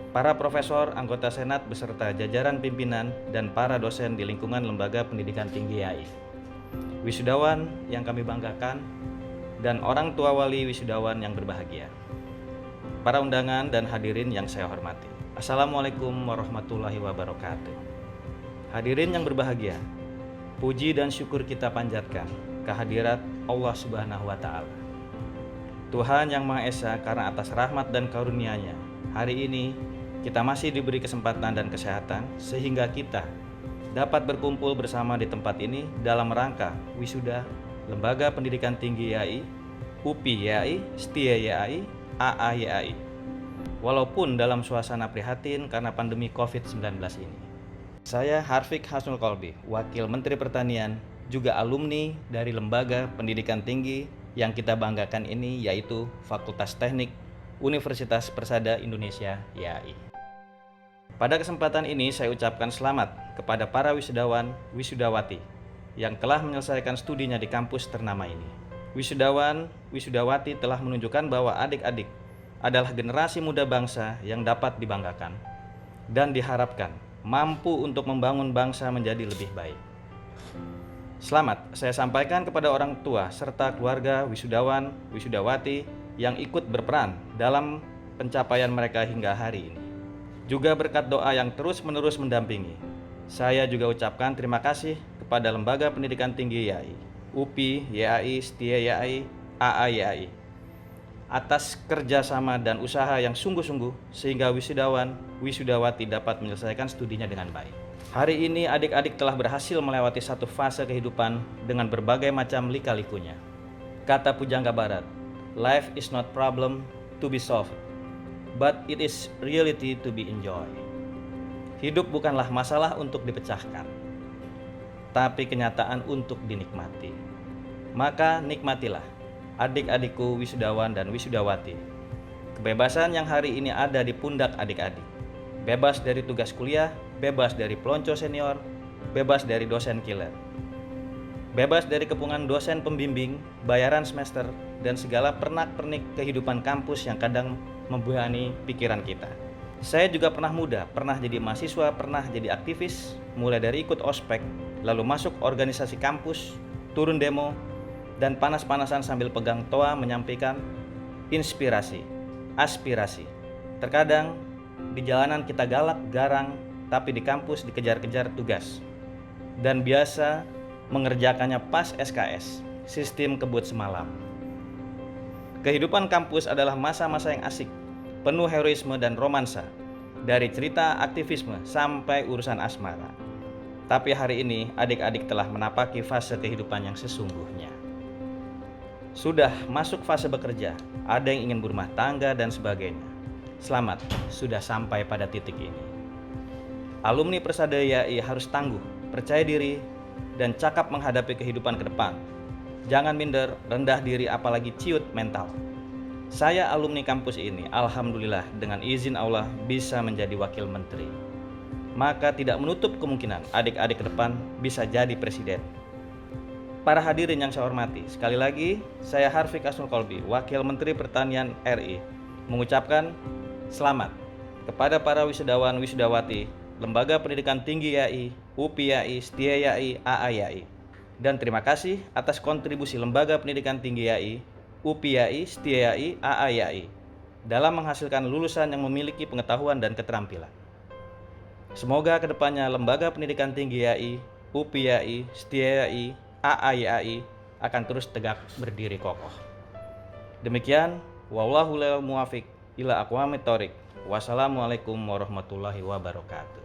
Para profesor, anggota Senat beserta jajaran pimpinan dan para dosen di lingkungan Lembaga Pendidikan Tinggi YAI. Wisudawan yang kami banggakan dan orang tua wali wisudawan yang berbahagia. Para undangan dan hadirin yang saya hormati. Assalamualaikum warahmatullahi wabarakatuh. Hadirin yang berbahagia, puji dan syukur kita panjatkan kehadirat Allah Subhanahu wa Ta'ala, Tuhan yang Maha Esa, karena atas rahmat dan karunia-Nya hari ini kita masih diberi kesempatan dan kesehatan sehingga kita dapat berkumpul bersama di tempat ini dalam rangka wisuda Lembaga Pendidikan Tinggi YAI, UPI YAI, STIA YAI, AA YAI. Walaupun dalam suasana prihatin karena pandemi COVID-19 ini. Saya Harfiq Hasnul Qalbi, Wakil Menteri Pertanian, juga alumni dari Lembaga Pendidikan Tinggi yang kita banggakan ini, yaitu Fakultas Teknik Universitas Persada Indonesia YAI. Pada kesempatan ini saya ucapkan selamat kepada para wisudawan, wisudawati yang telah menyelesaikan studinya di kampus ternama ini. Wisudawan, wisudawati telah menunjukkan bahwa adik-adik adalah generasi muda bangsa yang dapat dibanggakan dan diharapkan mampu untuk membangun bangsa menjadi lebih baik. Selamat saya sampaikan kepada orang tua serta keluarga wisudawan, wisudawati yang ikut berperan dalam pencapaian mereka hingga hari ini. Juga berkat doa yang terus-menerus mendampingi, saya juga ucapkan terima kasih kepada Lembaga Pendidikan Tinggi YAI, UPI YAI, STIA YAI, AA YAI, atas kerjasama dan usaha yang sungguh-sungguh sehingga wisudawan, wisudawati dapat menyelesaikan studinya dengan baik. Hari ini adik-adik telah berhasil melewati satu fase kehidupan dengan berbagai macam lika-likunya. Kata pujangga barat, life is not problem to be solved, but it is reality to be enjoyed. Hidup bukanlah masalah untuk dipecahkan, tapi kenyataan untuk dinikmati. Maka nikmatilah, adik-adikku wisudawan dan wisudawati. Kebebasan yang hari ini ada di pundak adik-adik. Bebas dari tugas kuliah, bebas dari pelonco senior, bebas dari dosen killer. Bebas dari kepungan dosen pembimbing, bayaran semester, dan segala pernak-pernik kehidupan kampus yang kadang membebani pikiran kita. Saya juga pernah muda, pernah jadi mahasiswa, pernah jadi aktivis, mulai dari ikut ospek, lalu masuk organisasi kampus, turun demo, dan panas-panasan sambil pegang toa menyampaikan inspirasi, aspirasi. Terkadang di jalanan kita galak, garang, tapi di kampus dikejar-kejar tugas. Dan biasa mengerjakannya pas SKS, sistem kebut semalam. Kehidupan kampus adalah masa-masa yang asik, penuh heroisme dan romansa, dari cerita aktivisme sampai urusan asmara. Tapi hari ini adik-adik telah menapaki fase kehidupan yang sesungguhnya. Sudah masuk fase bekerja, ada yang ingin berumah tangga dan sebagainya. Selamat, sudah sampai pada titik ini. Alumni Persada YAI harus tangguh, percaya diri, dan cakap menghadapi kehidupan ke depan. Jangan minder, rendah diri, apalagi ciut mental. Saya alumni kampus ini, alhamdulillah dengan izin Allah bisa menjadi wakil menteri. Maka tidak menutup kemungkinan adik-adik ke depan bisa jadi presiden. Para hadirin yang saya hormati, sekali lagi saya Harfiq Asnul Kolbi, Wakil Menteri Pertanian RI, mengucapkan selamat kepada para wisudawan wisudawati Lembaga Pendidikan Tinggi YAI, UPI YAI, Setia YAI, AA YAI. Dan terima kasih atas kontribusi Lembaga Pendidikan Tinggi YAI, UPI YAI, Setia YAI, AA YAI dalam menghasilkan lulusan yang memiliki pengetahuan dan keterampilan. Semoga kedepannya Lembaga Pendidikan Tinggi YAI, UPI YAI, Setia YAI, AA YAI akan terus tegak berdiri kokoh. Demikian, wallahu muwaffiq ila aqwamit thoriq. Wassalamualaikum warahmatullahi wabarakatuh.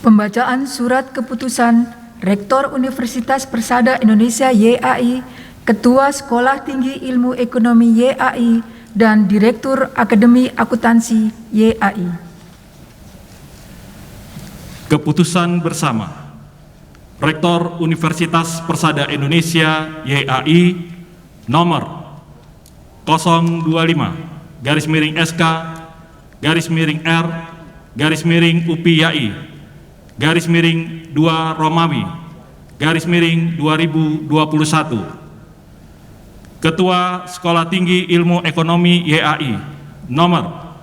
Pembacaan surat keputusan Rektor Universitas Persada Indonesia YAI, Ketua Sekolah Tinggi Ilmu Ekonomi YAI, dan Direktur Akademi Akuntansi YAI. Keputusan bersama Rektor Universitas Persada Indonesia YAI nomor 025-SK-R-UPI YAI _2 Romawi _2021. Ketua Sekolah Tinggi Ilmu Ekonomi YAI nomor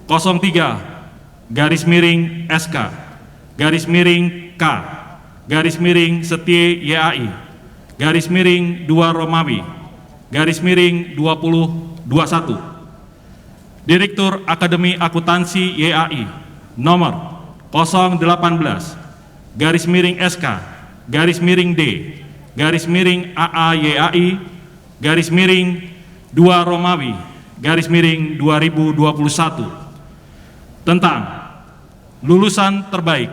03-SK-K-Setia YAI _2 Romawi _2021. Direktur Akademi Akuntansi YAI nomor 018-SK-D-AA YAI _2 Romawi _2021 tentang lulusan terbaik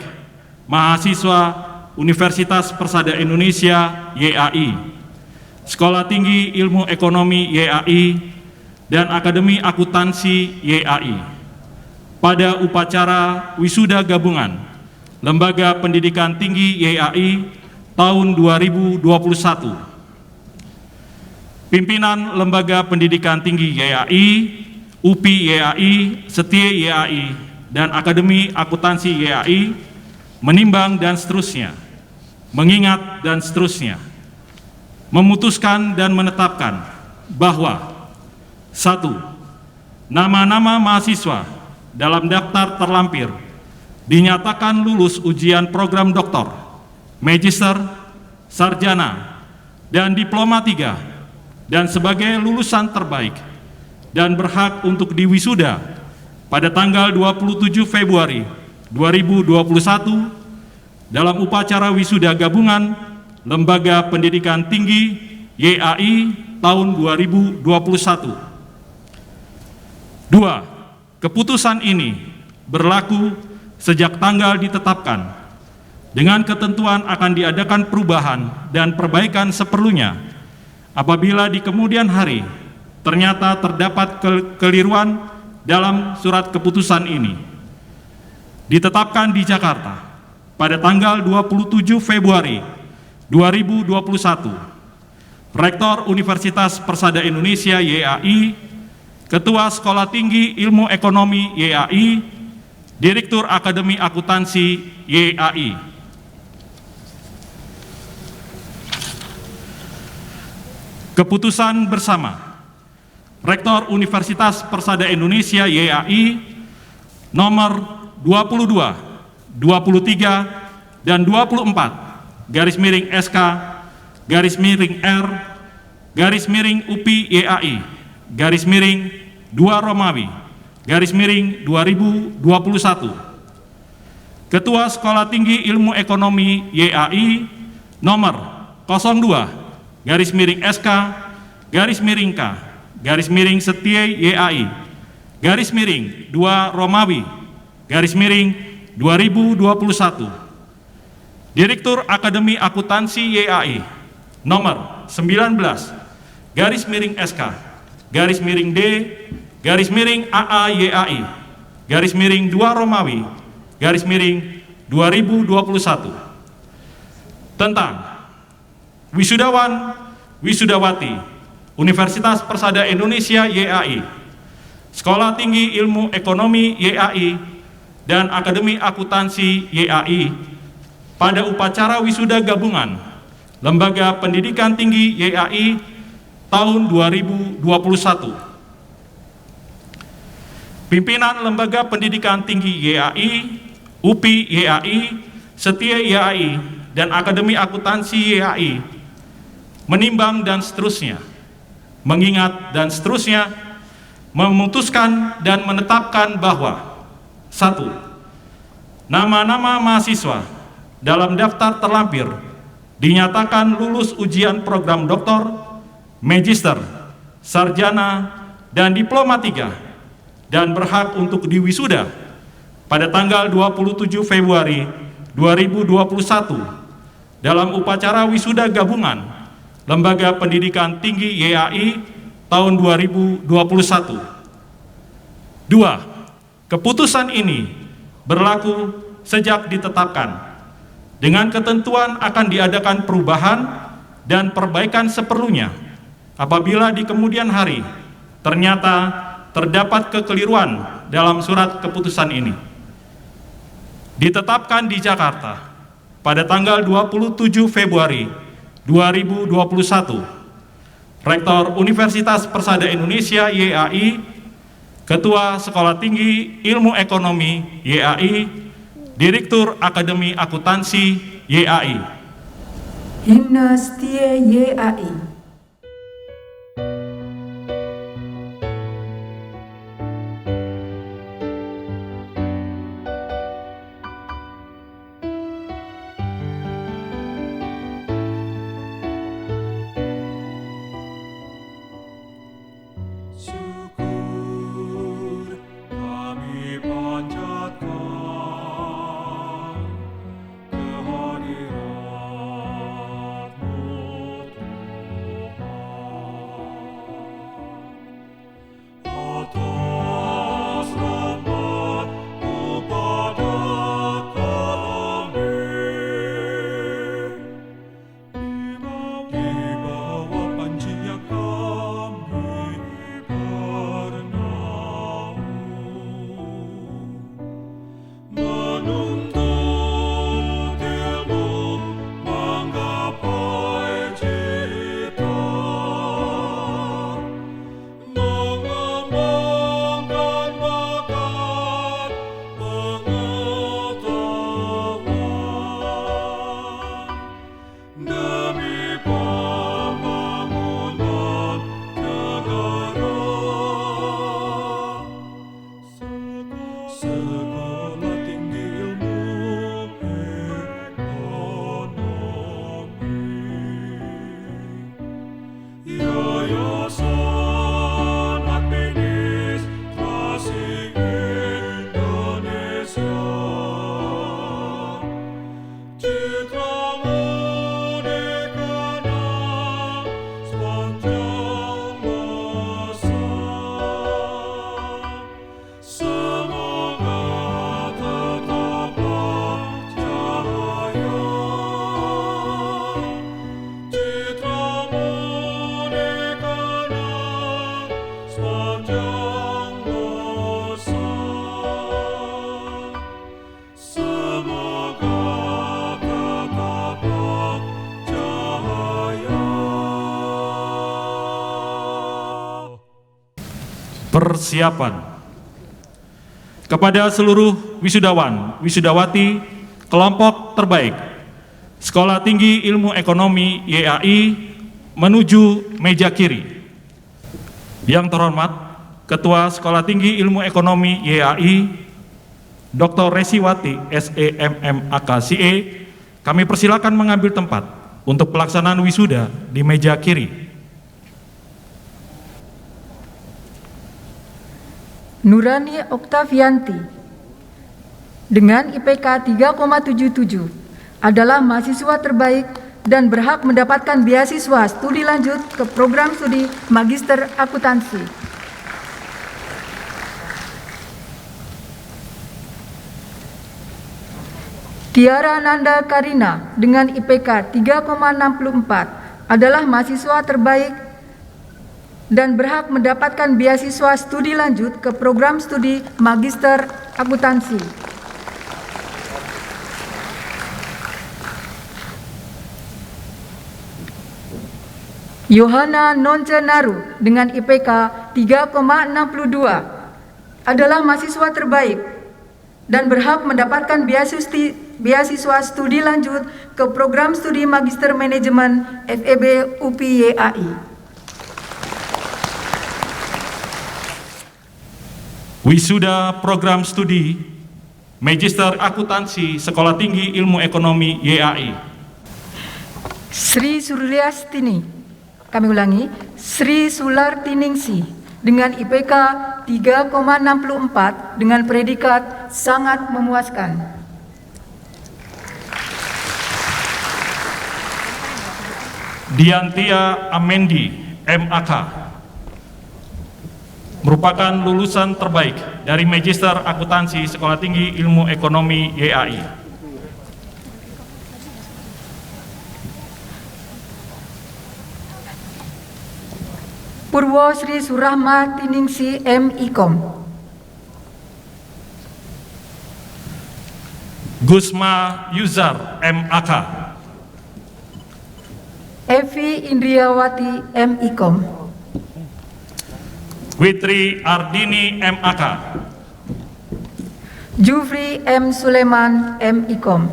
mahasiswa Universitas Persada Indonesia YAI, Sekolah Tinggi Ilmu Ekonomi YAI, dan Akademi Akuntansi YAI pada upacara wisuda gabungan Lembaga Pendidikan Tinggi YAI tahun 2021. Pimpinan Lembaga Pendidikan Tinggi YAI, UPI YAI, Setia YAI, dan Akademi Akuntansi YAI menimbang dan seterusnya, mengingat dan seterusnya, memutuskan dan menetapkan bahwa 1. Nama-nama mahasiswa dalam daftar terlampir dinyatakan lulus ujian program doktor, magister, sarjana, dan diploma 3 dan sebagai lulusan terbaik dan berhak untuk diwisuda pada tanggal 27 Februari 2021 dalam upacara wisuda gabungan Lembaga Pendidikan Tinggi YAI tahun 2021. 2. Keputusan ini berlaku sejak tanggal ditetapkan, dengan ketentuan akan diadakan perubahan dan perbaikan seperlunya apabila di kemudian hari ternyata terdapat kekeliruan dalam surat keputusan ini. Ditetapkan di Jakarta pada tanggal 27 Februari 2021, Rektor Universitas Persada Indonesia YAI, Ketua Sekolah Tinggi Ilmu Ekonomi YAI, Direktur Akademi Akuntansi YAI. Keputusan bersama Rektor Universitas Persada Indonesia YAI nomor 22, 23, dan 24 _SK _R _UPI YAI _2 Romawi _2021. Ketua Sekolah Tinggi Ilmu Ekonomi YAI nomor 02 _SK _K _Setie YAI _2 Romawi _2021. Direktur Akademi Akuntansi YAI nomor 19 _SK _D _AA YAI _2 Romawi _2021 tentang wisudawan wisudawati Universitas Persada Indonesia YAI, Sekolah Tinggi Ilmu Ekonomi YAI, dan Akademi Akuntansi YAI pada upacara wisuda gabungan Lembaga Pendidikan Tinggi YAI tahun 2021. Pimpinan Lembaga Pendidikan Tinggi YAI, UPI YAI, Setie YAI, dan Akademi Akuntansi YAI menimbang dan seterusnya, mengingat dan seterusnya, memutuskan dan menetapkan bahwa 1. Nama-nama mahasiswa dalam daftar terlampir dinyatakan lulus ujian program doktor, magister, sarjana, dan diploma 3 dan berhak untuk diwisuda pada tanggal 27 Februari 2021 dalam upacara wisuda gabungan Lembaga Pendidikan Tinggi YAI tahun 2021. 2. Keputusan ini berlaku sejak ditetapkan, dengan ketentuan akan diadakan perubahan dan perbaikan seperlunya apabila di kemudian hari ternyata terdapat kekeliruan dalam surat keputusan ini. Ditetapkan di Jakarta pada tanggal 27 Februari 2021, Rektor Universitas Persada Indonesia YAI, Ketua Sekolah Tinggi Ilmu Ekonomi YAI, Direktur Akademi Akuntansi YAI. Himne Setie YAI. Syukur kami panjatkan kehadirat-Mu Tuhan. Persiapan. Kepada seluruh wisudawan, wisudawati, kelompok terbaik, Sekolah Tinggi Ilmu Ekonomi YAI menuju meja kiri. Yang terhormat, Ketua Sekolah Tinggi Ilmu Ekonomi YAI, Dr. Resiwati SEMM AKCE, kami persilakan mengambil tempat untuk pelaksanaan wisuda di meja kiri. Nurani Oktavianti dengan IPK 3,77 adalah mahasiswa terbaik dan berhak mendapatkan beasiswa studi lanjut ke program studi Magister Akuntansi. Tiara Nanda Karina dengan IPK 3,64 adalah mahasiswa terbaik dan berhak mendapatkan beasiswa studi lanjut ke program studi Magister Akuntansi. Yohana Noncenaru dengan IPK 3,62 adalah mahasiswa terbaik dan berhak mendapatkan beasiswa studi lanjut ke program studi Magister Manajemen FEB UPI YAI. Wisuda program studi Magister Akuntansi Sekolah Tinggi Ilmu Ekonomi YAI. Sri Suryastini, kami ulangi, Sri Sulartiningsih dengan IPK 3,64 dengan predikat sangat memuaskan. Diantia Amendi, MAK, merupakan lulusan terbaik dari Magister Akuntansi Sekolah Tinggi Ilmu Ekonomi YAI. Purwo Sri Surahma Tiningsih M.Ikom. Gusma Yuzar, MAK. Evi Indriawati M.Ikom. Witri Ardini, MAK. Jufri M. Suleman M.Ikom.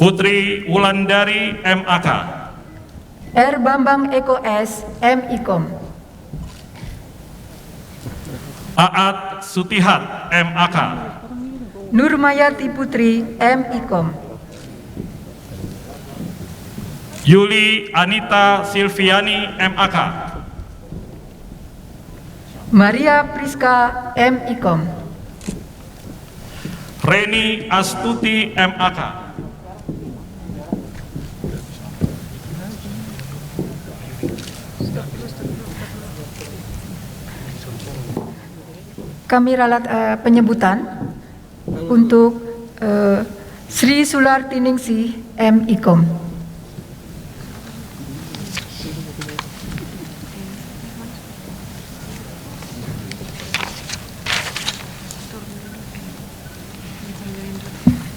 Putri Wulandari, MAK. R. Bambang Eko S. M.Ikom. Aat Sutihat, MAK. Nurmayati Putri M.Ikom. Yuli Anita Silviani, MAK. Maria Priska M.Ikom. Reni Astuti, MAK. Kami ralat penyebutan untuk Sri Sulartiningsih M.Ikom.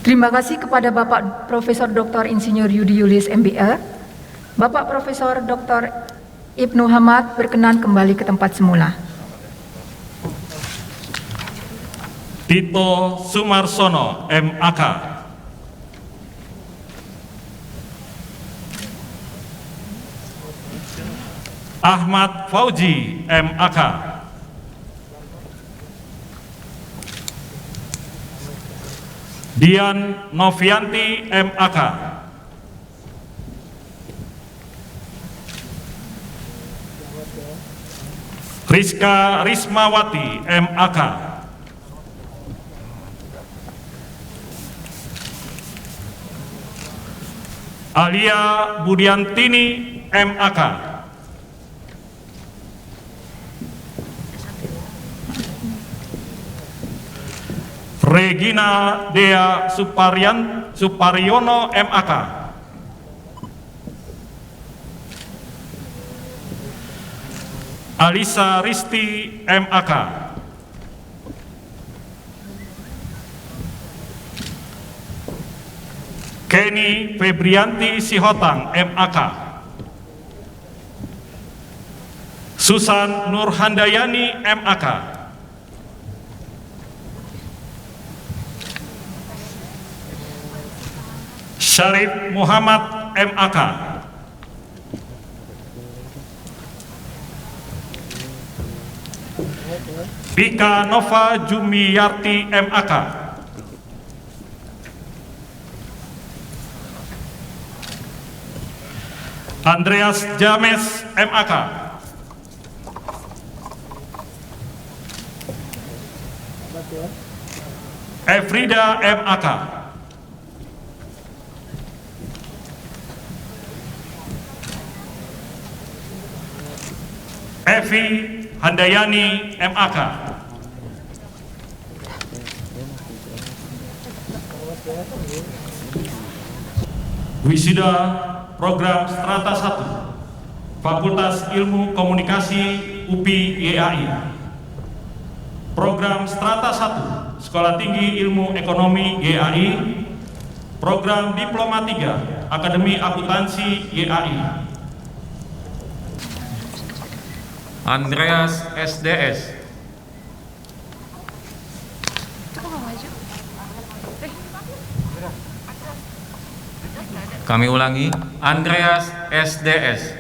Terima kasih kepada Bapak Profesor Dr. Insinyur Yudi Yulius MBA. Bapak Profesor Dr. Ibnu Hamad berkenan kembali ke tempat semula. Tito Sumarsono, MAK. Ahmad Fauji, MAK. Dian Novianti, MAK. Rizka Rismawati, MAK. Alia Budiantini, MAK. Regina Dea Supariono, MAK. Alisa Risti, MAK. Kenny Febrianti Sihotang, MAK. Susan Nurhandayani MAK, Syarif Muhammad MAK, Pika Nova Jumiyarti MAK, Andreas James MAK, Efrida MAK, Evi Handayani MAK, wisuda program Strata 1 Fakultas Ilmu Komunikasi UPI YAI, program Strata 1 Sekolah Tinggi Ilmu Ekonomi YAI, program Diploma 3 Akademi Akuntansi YAI. Andreas SDS, kami ulangi, Andreas SDS,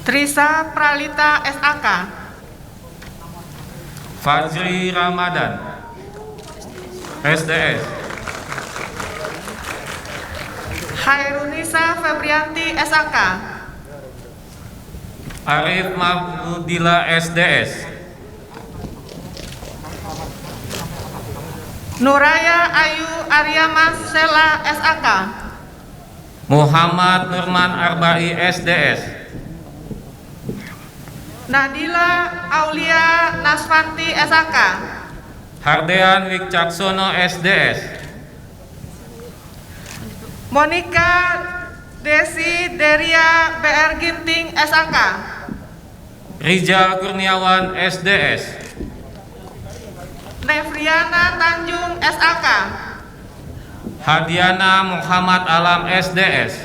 Trisa Pralita SAK, Fajri Ramadan SDS, Hairunisa Febrianti SAK, Arif Mahmudila SDS, Nuraya Ayu Aryama Sela SAK, Muhammad Nurman Arbai SDS, Nadila Aulia Nasfanti SAK, Hardean Wicaksono SDS, Monika Desi Deria BR Ginting SAK, Rijal Kurniawan SDS, Nefriana Tanjung SAK, Hadiana Muhammad Alam SDS,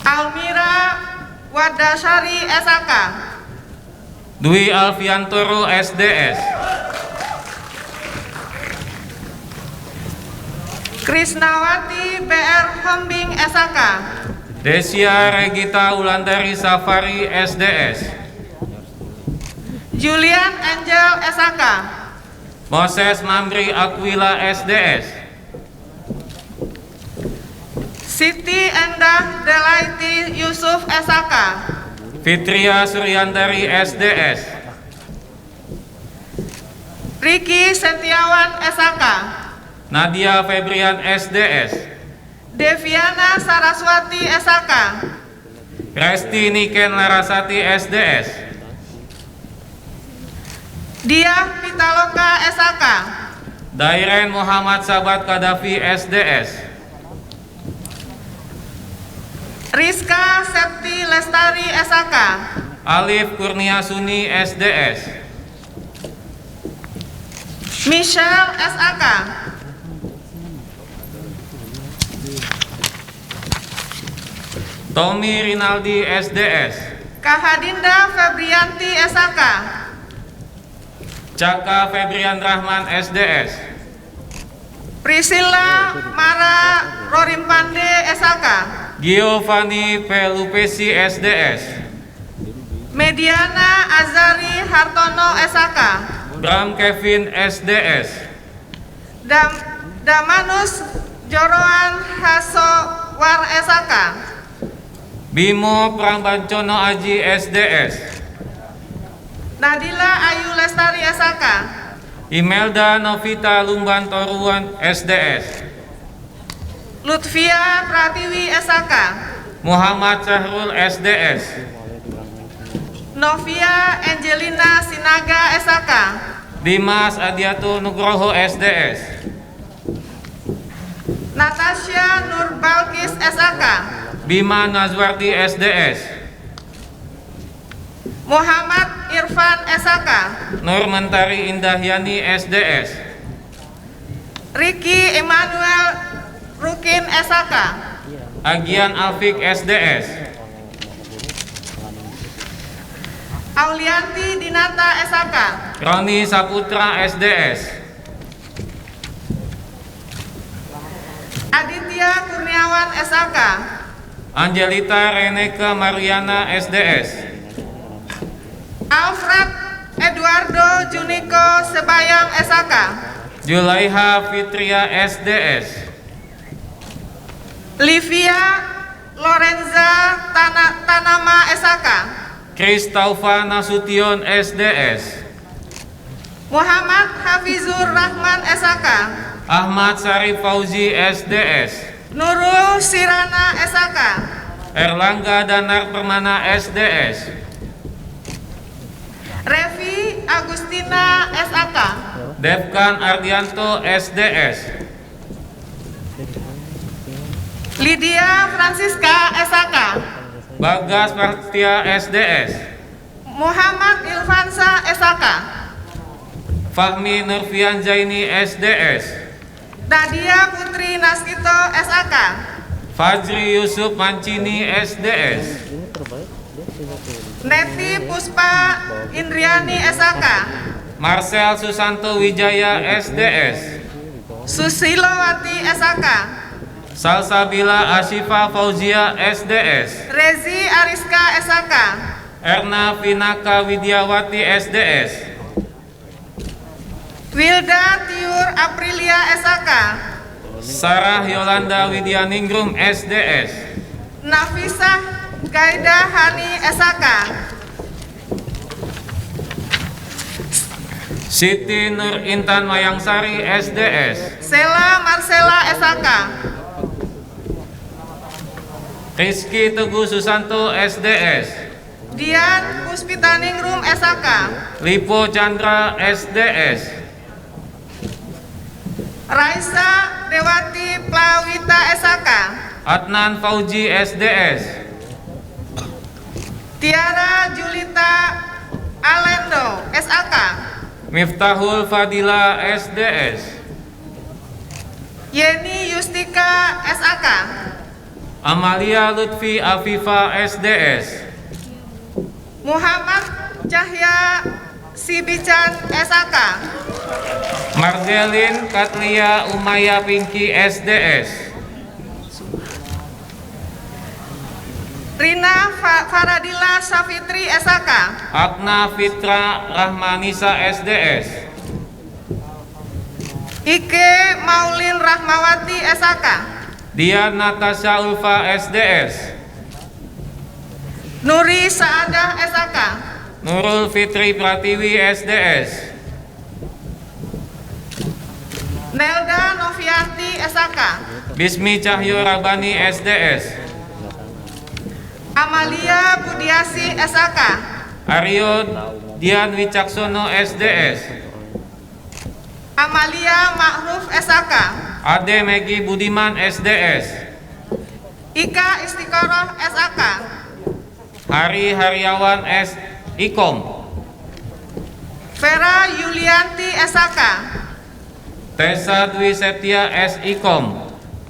Almira Wadasari SAK, Dwi Alfiantoro SDS, Krisnawati BR Hombing SAK, Desia Regita Wulandari Safari SDS, Julian Angel SAK, Moses Mamri Aquila SDS, Siti Endah Delaiti Yusuf SAK, Fitria Suryandari SDS, Riki Setiawan SAK, Nadia Febrian SDS, Deviana Saraswati SAK, Resti Niken Larasati SDS, Diah Pitaloka SAK, Dairen Muhammad Sabat Kadafi SDS, Rizka Septi Lestari SAK, Alif Kurnia Suni SDS, Michelle SAK, Tommy Rinaldi SDS, Kahadinda Febrianti SAK, Caka Febrian Rahman SDS, Priscilla Mara Rorimpande SAK, Giovanni Pelupesi SDS, Mediana Azari Hartono SAK, Bram Kevin SDS, Damanus Joroan Hasowar SAK, Bimo Prambancono Aji SDS, Nadila Ayu Lestari SAK, Imelda Novita Lumban Toruan SDS, Lutfia Pratiwi SAK, Muhammad Syahrul SDS, Novia Angelina Sinaga SAK, Dimas Adiato Nugroho SDS, Natasha Nur Balkis SAK, Bima Nazwardi SDS, Muhammad Irfan SAK, Nur Mentari Indahyani SDS, Ricky Emmanuel Rukin SAK, Agian Alfik SDS, Aulianti Dinata SAK, Roni Saputra SDS, Aditya Kurniawan SAK, Angelita Reneka Mariana SDS, Alfred Eduardo Juniko Sebayang SAK, Julaiha Fitria SDS, Livia Lorenza Tanama SAK, Kristaufa Nasution SDS, Muhammad Hafizur Rahman SAK, Ahmad Sarif Fauzi SDS, Nurul Sirana SAK, Erlangga Danar Permana SDS, Revi Agustina SAK, Devkan Ardianto SDS, Lydia Francisca SAK, Bagas Partia SDS, Muhammad Ilvansa SAK, Fahmi Nurfian Zaini SDS, Nadia Putri Naskito SAK, Fajri Yusuf Mancini SDS, Neti Puspa Indriani SAK, Marcel Susanto Wijaya SDS, Susilowati SAK, Salsabila Ashifa Fauzia SDS, Rezi Ariska SAK, Erna Vinaka Widiawati SDS, Wilda Tiur Aprilia SAK, Sarah Yolanda Widyaningrum SDS, Nafisah Gaida Hani SAK, Siti Nur Intan Mayangsari SDS, Sela Marcela SAK, Rizky Teguh Susanto SDS, Dian Puspitaningrum SAK, Lipo Chandra SDS, Raisa Dewati Plawita SAK, Adnan Fauji SDS, Tiara Julita Alendo SAK, Miftahul Fadila SDS, Yeni Yustika SAK, Amalia Lutfi Afifa SDS, Muhammad Cahya Sibican SAK, Marzelin Katlia Umaya Pinky SDS, Rina Faradila Safitri SAK, Akna Fitra Rahmanisa SDS, Ike Maulin Rahmawati SAK, Dian Natasha Ulfa SDS, Nuri Saadah SAK, Nurul Fitri Pratiwi SDS, Nelda Novianti SAK, Bismi Cahyo Rabani SDS, Amalia Budiasi SAK, Aryo Dian Wicaksono SDS, Amalia Ma'ruf SAK, Ade Megi Budiman SDS, Ika Istiqoroh SAK, Hari Haryawan S. Ikom, Vera Yulianti SAK, Tessa Dwi Septia S. Ikom,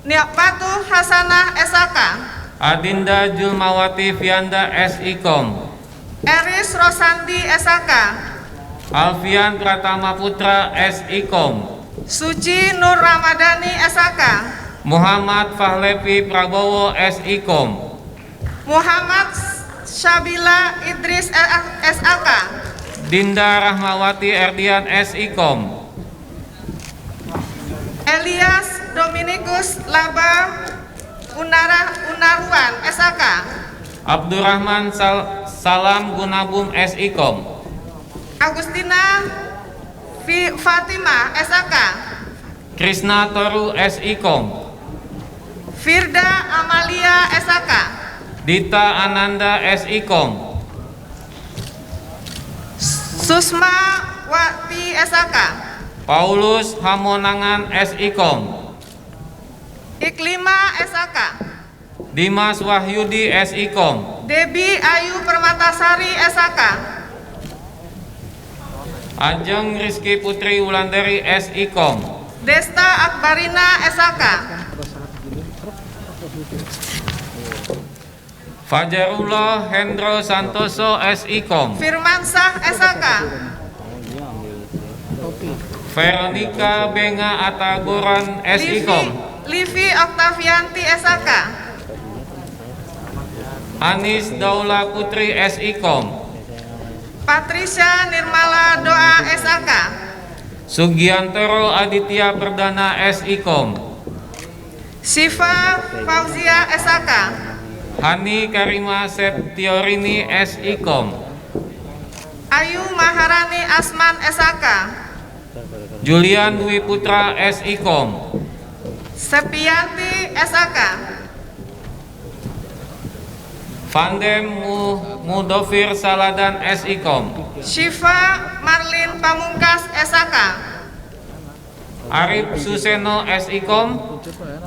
Niapatu Hasanah SAK, Adinda Julmawati Fianda S. Ikom, Eris Rosandi SAK, Alfian Pratama Putra S. Ikom, Suci Nur Ramadhani SAK, Muhammad Fahlevi Prabowo S. Ikom, Muhammad Syabila Idris SAK, Dinda Rahmawati Erdian S. Ikom, Elias Dominikus Laba Unaruan SAK, Abdurrahman Salam Gunabum S. Ikom, Agustina Fatimah SAK, Krishna Toru S. Ikom, Firda Amalia SAK, Dita Ananda S. Ikom, Susma Wati SAK, Paulus Hamonangan S. Ikom, Iklima SAK, Dimas Wahyudi S. Ikom, Debi Ayu Permatasari SAK, Ajeng Rizky Putri Wulandari S. Ikom, Desta Akbarina SAK, Fajarullah Hendro Santoso SIKOM, Firmansyah SHK, Veronica Benga Atagoran SIKOM, Livi Oktavianti SHK, Anis Daula Putri SIKOM, Patricia Nirmala Doa SHK, Sugiantoro Aditya Perdana SIKOM, Syifa Fauzia SHK, Hani Karima Septiorini SIKOM, Ayu Maharani Asman SHK, Julian Dwi Putra SIKOM, Sepianti SHK, Vandem Mudofir Saladan SIKOM, Syifa Marlin Pamungkas SHK, Arif Suseno SIKOM,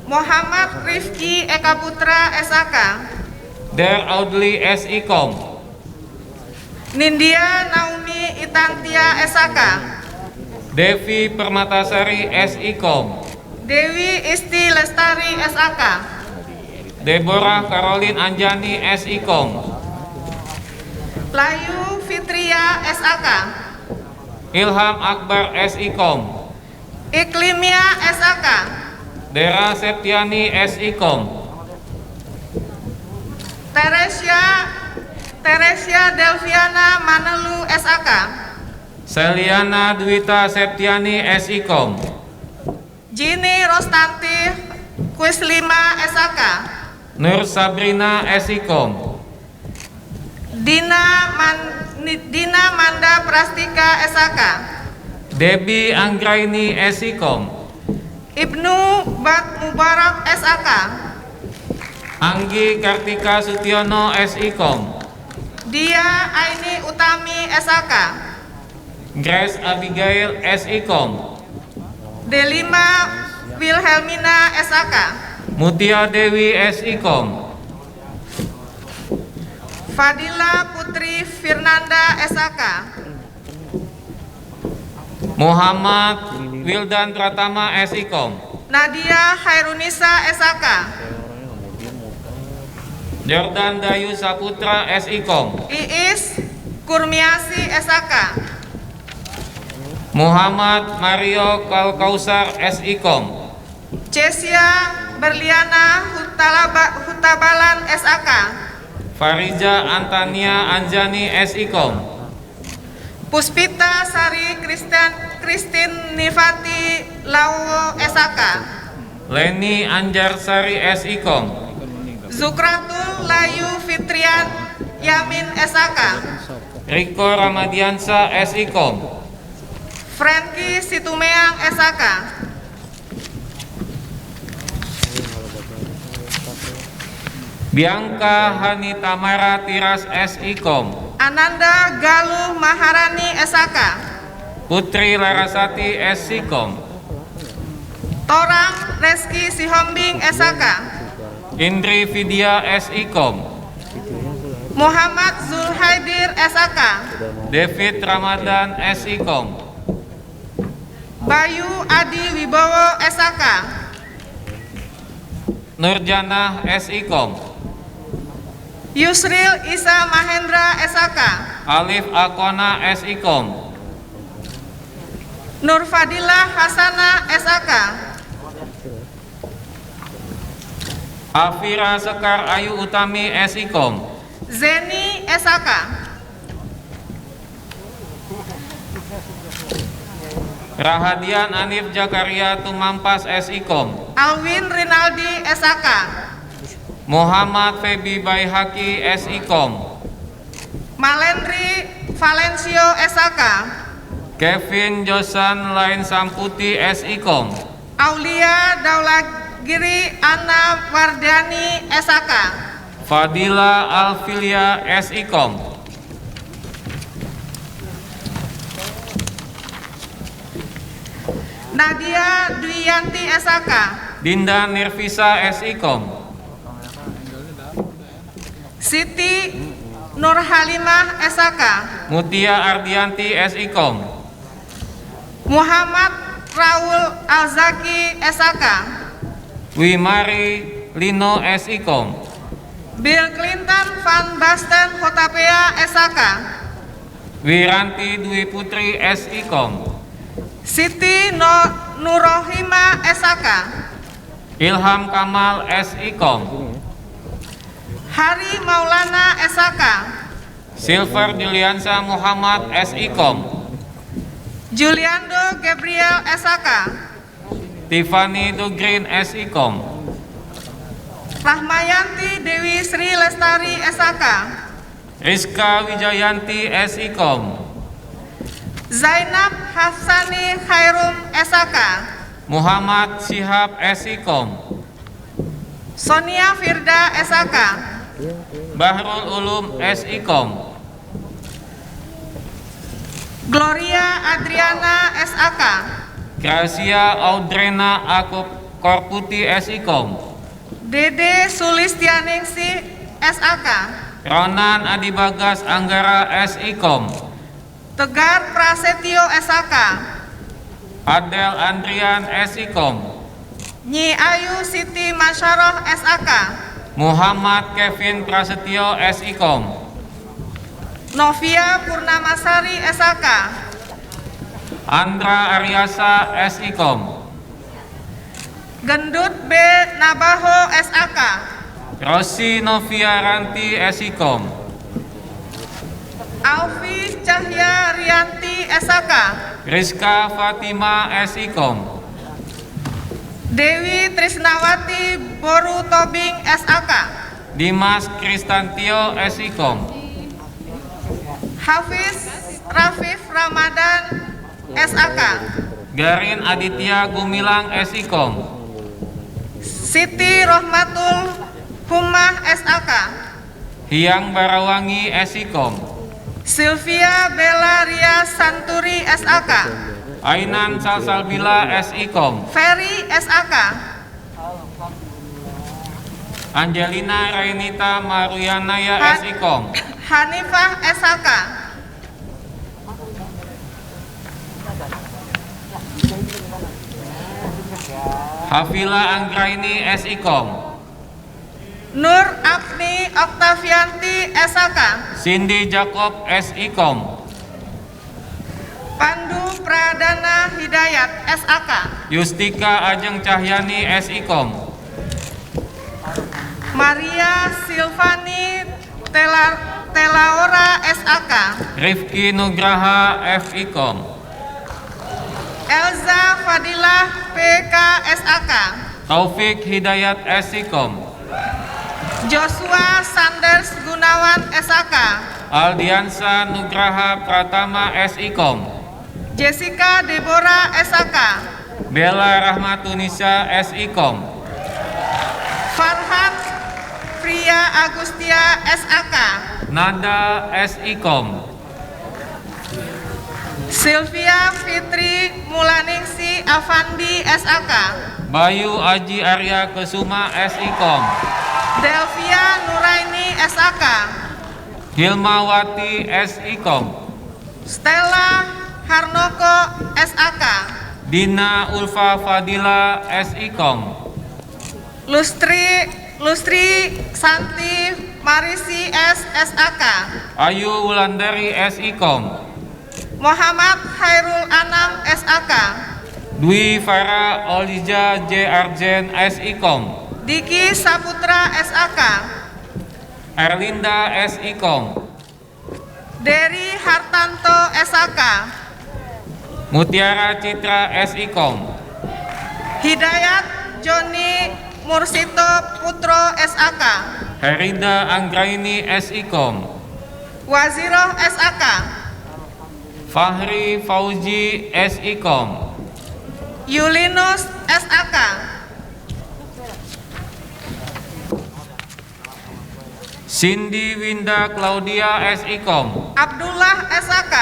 Muhammad Rifki Eka Putra SHK, Der Audli SIKOM, Nindya Naomi Itantia SHK, Devi Permatasari SIKOM, Dewi Isti Lestari SHK, Deborah Caroline Anjani SIKOM, Layu Fitria SHK, Ilham Akbar SIKOM, Iklimia SHK, Dera Septiani SIKOM, Teresia Delviana Manelu SHK, Seliana Dwita Septiani SIKOM, Jini Rostanti Kuislima SHK, Nur Sabrina SIKOM, Dina Manda Prastika SHK, Debbie Anggraini SIKOM, Ibnu Bat Mubarak SHK, Anggi Kartika Sutiono SIKOM, Dia Aini Utami SHK, Grace Abigail SIKOM, Delima Wilhelmina SHK, Mutia Dewi SIKOM, Fadila Putri Firnanda SHK, Muhammad Wildan Pratama SIKOM, Nadia Hairunisa SHK, Jordan Dayu Saputra SIKOM, Iis Kurmiasi SHK, Muhammad Mario Kalkausar SIKOM, Cesia Berliana Hutabalan SHK, Farija Antania Anjani SIKOM, Puspita Sari Kristin Nifati Lawo SHK, Leni Anjarsari SIKOM, Zukratul Layu Fitrian Yamin SHK, Riko Ramadiansa SIKOM, Franky Situmeang SHK, Bianca Hani Tamara Tiras SIKOM, Ananda Galuh Maharani SHK, Putri Larasati SIKOM, Torang Reski Sihombing SHK, Indri Vidya SIKOM, Muhammad Zulhaidir SHK, David Ramadan SIKOM, Bayu Adi Wibowo SHK, Nurjanah SIKOM, Yusril Isa Mahendra SHK, Alif Akona SIKOM, Nur Fadilah Hasana SHK, Afira Sekar Ayu Utami SIKOM, Zeni SHK, Rahadian Anif Jakaria Tumampas SIKOM, Alwin Rinaldi SHK, Muhammad Febi Baihaki SIKOM, Malendri Valencio SHK, Kevin Josan Lain Samputi SIKOM, Aulia Daulagiri Anna Wardani SHK, Fadila Alfilia SIKOM, Nadia Dwiyanti SHK, Dinda Nirvisa SIKOM, Siti Nur Halimah SHK, Mutia Ardianti SIKOM, Muhammad Raul Alzaki SHK, Wimari Lino SIKOM, Bill Clinton Van Basten Hotapea SAK, Wiranti Dwi Putri SIKOM, Siti Nurohima SAK, Ilham Kamal SIKOM, Hari Maulana SAK, Silver Juliansa Muhammad SIKOM, Juliando Gabriel SAK, Tiffany Dugrin SIKOM, Rahmayanti Dewi Sri Lestari SAK, Rizka Wijayanti SIKOM, Zainab Hafsani Khairum SAK, Muhammad Syihab SIKOM, Sonia Firda SAK, Bahrul Ulum SIKOM, Gloria Adriana SAK, Gracia Audrena Akub Korputi SIKOM, Dede Sulistianingsi SAK, Ronan Adibagas Anggara SIKOM, Tegar Prasetyo SAK, Adel Andrian SIKOM, Nyi Ayu Siti Masyaroh SAK, Muhammad Kevin Prasetyo SIKOM, Novia Purnamasari SAK, Andra Aryasa SIKOM, Gendut B Nabaho SAK, Rosi Novia Ranti SIKOM, Aufi Cahya Rianti SAK, Rizka Fatima SIKOM, Dewi Trisnawati Boru Tobing SAK, Dimas Kristantio SIKOM, Hafiz Rafif Ramadan SAK, Garin Aditya Gumilang SIKOM, Siti Rohmatul Humah SAK, Hyang Barawangi SIKOM, Sylvia Bella Ria Santuri SAK, Ainan Salsalbila SIKOM, Ferry SAK, Angelina Rainita Maruyanaya SIKOM, Hanifah SAK, Hafila Anggraini SIKOM, Nur Afni Oktavianti SAK, Cindy Jacob SIKOM, Pandu Pradana Hidayat SAK, Yustika Ajeng Cahyani SIKOM, Maria Silvani Telaora SAK, Rifki Nugraha FIKOM, Elza Fadilah PK SAK, Taufik Hidayat SIKOM, Joshua Sanders Gunawan SAK, Aldiansa Nugraha Pratama SIKOM, Jessica Deborah SAK, Bella Rahmatunisa SIKOM, Farhan Priya Agustia SAK, Nada SIKOM, Sylvia Fitri Mulaningsi Afandi SAK, Bayu Aji Arya Kesuma SIKOM, Delvia Nuraini SAK, Hilmawati SIKOM, Stella Harnoko SAK, Dina Ulfa Fadila SIKOM, Lustri Santi Marisi SAK, Ayu Wulandari SIKOM, Muhammad Khairul Anam SAK, Dwi Farah Olija J. Arjen SIKOM, Diki Saputra SAK, Erlinda SIKOM, Dery Hartanto SAK, Mutiara Citra SIKOM, Hidayat Joni Mursito Putro SAK, Herida Anggraini SIKOM, Waziroh SAK, Fahri Fauzi SIKOM, Yulinus SAK, Cindy Winda Claudia SIKOM, Abdullah SAK,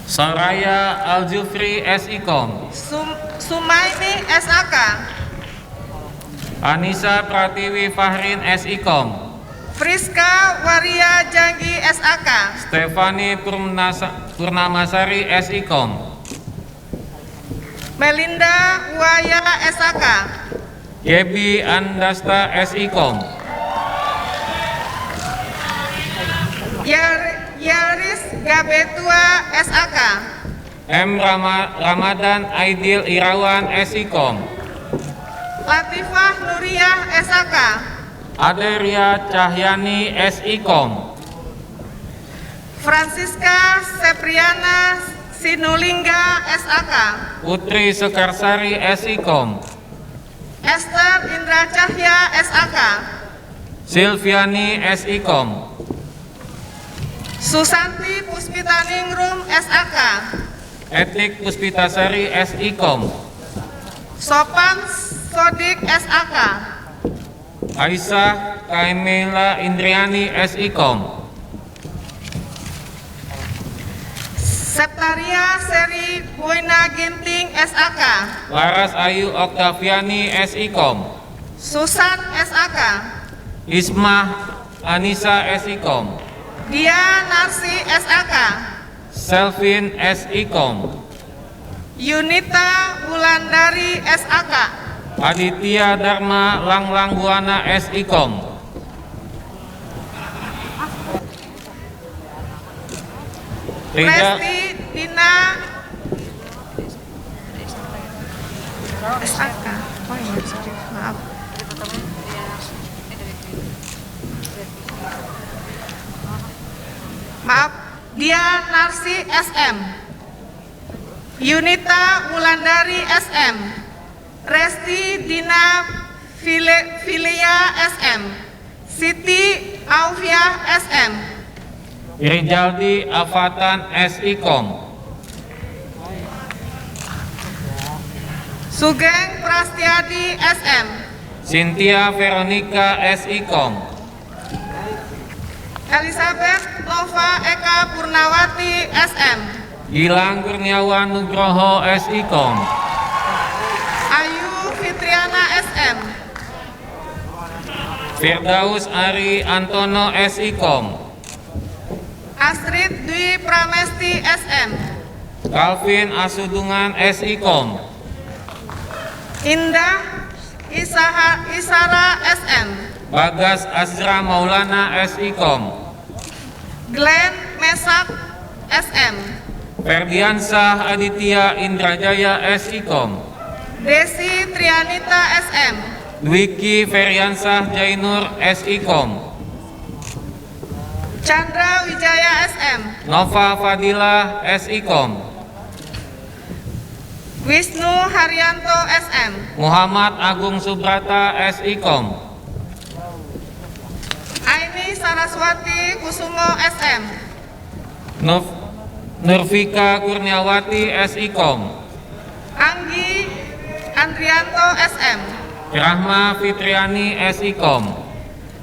Saraya Aljufri SIKOM, Sumaini SAK, Anissa Pratiwi Fahrin SIKOM, Friska Waria Janggi SAK, Stefani Purnamasari SIKOM, Melinda Waya SAK, Gebi Andasta SIKOM, Yaris Gabetua SAK, M. Ramadan Aidil Irawan SIKOM, Latifah Nuriyah SAK, Aderia Cahyani SIKOM, Francisca Sepriana Sinulingga SAK, Putri Sekarsari SIKOM, Esther Indra Cahya SAK, Silviani SIKOM, Susanti Puspitaningrum SAK, Etik Puspitasari SIKOM, Sopan Sodik SAK, Aisyah Kaimela Indriani SIKOM, Septaria Seri Buena Ginting SAK, Laras Ayu Oktaviani SIKOM, Susan SAK, Ismah Anissa SIKOM, Dia Narsi SAK, Selvin SIKOM, Yunita Wulandari SAK, Aditya Dharma Langlang Buana SIKOM, Resti Dina SAK. Oh iya, sorry, maaf. Maaf, Dia Narsi SM, Yunita Wulandari SM, Resti Dina Filia SM, Siti Aufiah SM, Irijaldi Afatan SIKOM, Sugeng Prastiadi SM, Cynthia Veronica SIKOM, Elizabeth Nova Eka Purnawati SM, Gilang Kurniawan Nugroho SIKOM, Ayu Fitriana SM, Firdaus Ari Antono SIKOM, Astrid Dwi Pramesti SM, Calvin Asudungan SIKOM, Indah Isara SM, Bagas Azra Maulana SIKOM, Glenn Mesak SM, Ferdiansah Aditya Indrajaya SIKOM, Desi Trianita SM, Dwiki Feriansah Jainur SIKOM, Chandra Wijaya SM, Nova Fadila SIKOM, Wisnu Haryanto SM, Muhammad Agung Subrata SIKOM, Aini Saraswati Kusumo SM, Nurvika Kurniawati SIKOM, Anggi Andrianto SM, Rahma Fitriani SIKOM,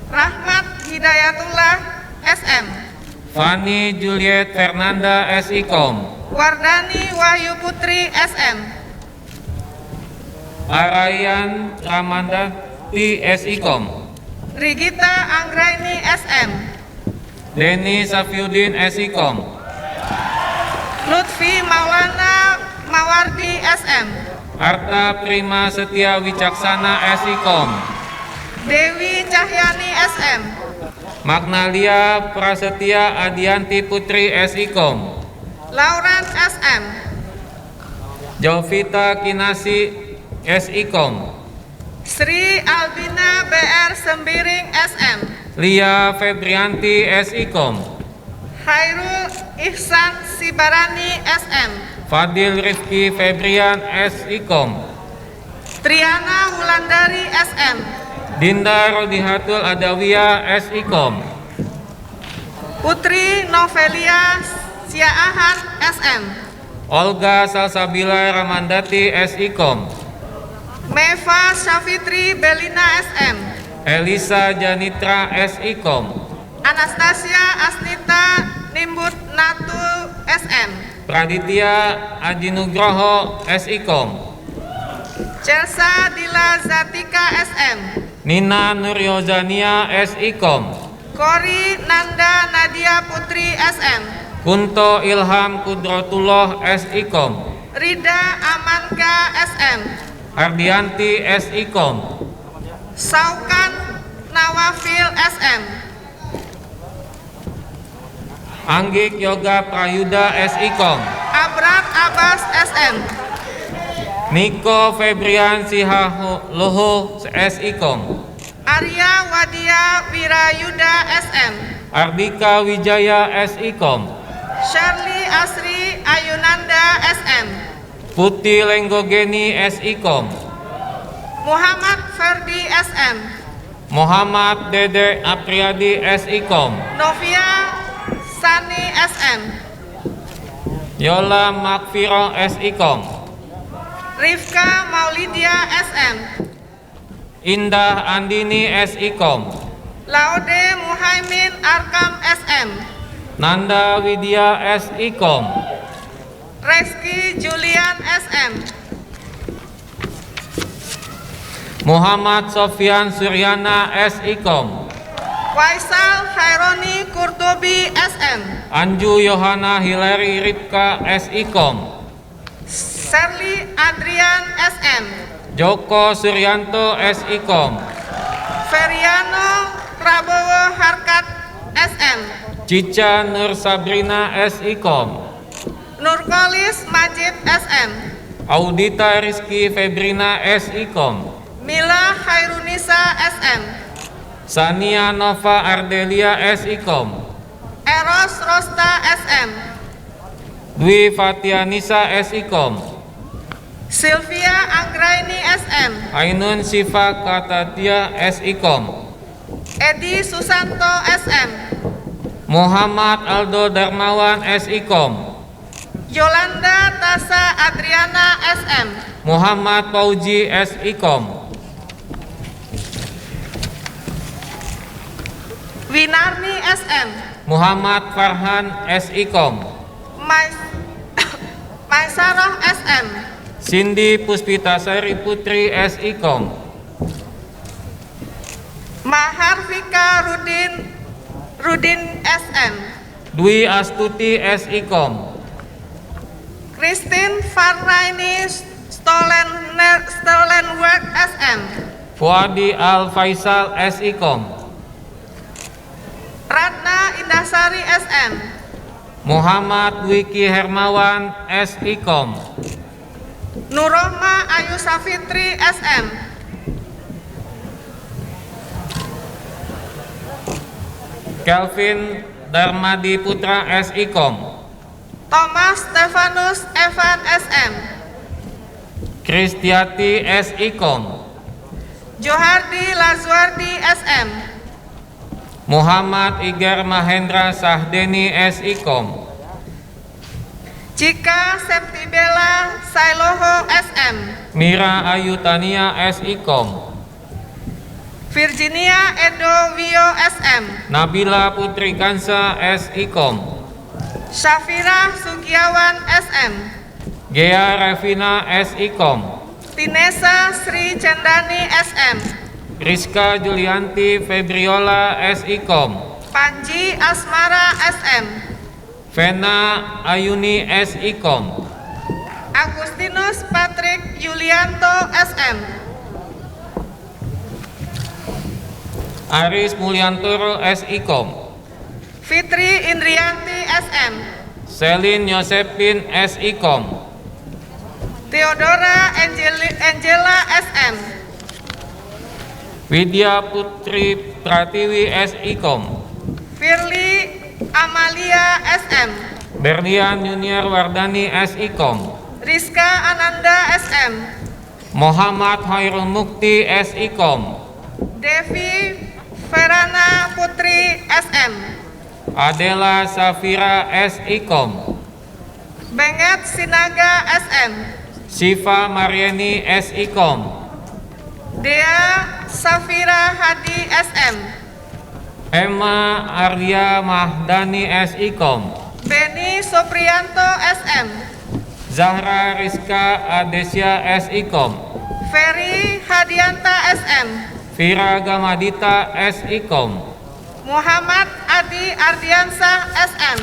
Rahmat Hidayatullah SM, Fani Juliet Fernanda SIKOM, Wardani Wahyu Putri SM, Arayan Ramandati SIKOM, Rigita Anggraini SM, Denny Safiuddin SIKOM, Lutfi Maulana Mawardi SM, Arta Prima Setia Wicaksana SIKOM, Dewi Cahyani SM, Magnalia Prasetya Adianti Putri SIKOM, Lauren SM, Jovita Kinasi SIKOM, Sri Albina BR Sembiring SM, Lia Febrianti SIKOM, Hairul Ihsan Sibarani SM, Fadil Rifki Febrian SIKOM, Triana Wulandari SM, Dinda Rodihatul Adawiyah SIKOM, Putri Novelia Siaahan SM, Olga Salsabila Ramandati SIKOM, Meva Syafitri Belina SM, Elisa Janitra SIKOM, Anastasia Asnita Nimbut Natu SM, Praditya Ajinugroho SIKOM, Celsa Dila Zatika SM, Nina Nuryozania SIKOM, Kori Nanda Nadia Putri SM, Kunto Ilham Kudrotullah SIKOM, Rida Amanka SM, Ardianti SIKOM, Saukan Nawafil SM, Anggik Yoga Prayuda SIKOM, Abrar Abbas SM, Niko Febrian Sihaloho SIKOM, Arya Wadia Wirayuda SM, Ardika Wijaya SIKOM, Shirley Asri Ayunanda SM, Putih Lenggogeni SIKOM, Muhammad Ferdi SM, Muhammad Dede Apriyadi SIKOM, Novia Sani SM, Yola Makfiro SIKOM, Rifka Maulidia SM, Indah Andini SIKOM, Laude Muhaimin Arkam SM, Nanda Widya SIKOM, Reski Julian SM, Muhammad Sofyan Suryana SIKOM, Waisal Khaironi Kurtubi SM, Anju Yohana Hilary Ripka SIKOM, Serli Adrian SM, Joko Suryanto SIKOM, Feriano Prabowo Harkat SM, Cica Nur Sabrina SIKOM, Nurkolis Majid SM, Audita Rizky Febrina SIKOM, Mila Khairunisa SM, Sania Nova Ardelia SIKOM, Eros Rosta SM, Dwi Fatianisa SIKOM, Sylvia Anggraini SM, Ainun Siva Katatia SIKOM, Edi Susanto SM, Muhammad Aldo Darmawan SIKOM, Yolanda Tasa Adriana SM, Muhammad Pauji SIKOM, Winarni SM, Muhammad Farhan SIKOM, Maisarah SM, Cindy Puspitasari Putri SIKOM, Maharvika Rudin SM, Dwi Astuti SIKOM, Christine Farnaini Stolenwerk SM, Fuadi Al Faisal SIKOM, Ratna Indasari SM, Muhammad Wiki Hermawan SIKOM, Nurohma Ayu Safitri SM, Kelvin Darmadi Putra SIKOM, Thomas Stefanus Evan SM, Kristiati SIKOM, Johardi Lazwardi SM, Muhammad Igar Mahendra Sahdeni SIKOM, Cika Septibela Sailoho SM, Mira Ayutania SIKOM, Virginia Edo Wio SM, Nabila Putri Kansa SIKOM, Syafira Sugiawan SM, Gea Revina SIKOM, Tinesa Sri Cendani SM, Rizka Julianti Febriola SIKOM, Panji Asmara SM, Vena Ayuni SIKOM, Agustinus Patrick Yulianto SM, Aris Mulyantoro SIKOM, Fitri Indrianti SM, Selin Yosepin SIKOM, Theodora Angela SM, Widya Putri Pratiwi SIKOM, Firly Amalia SM, Berlian Junior Wardani SIKOM, Rizka Ananda SM, Muhammad Hairul Mukti SIKOM, Devi Verana Putri SM, Adela Safira SIKOM, Benget Sinaga SM, Siva Mariani SIKOM, Dea Safira Hadi SM, Emma Arya Mahdani SIKOM, Beni Supriyanto SM, Zahra Rizka Adesia SIKOM, Ferry Hadianta SM, Vira Gamadita SIKOM, Muhammad Adi Ardiansah SM,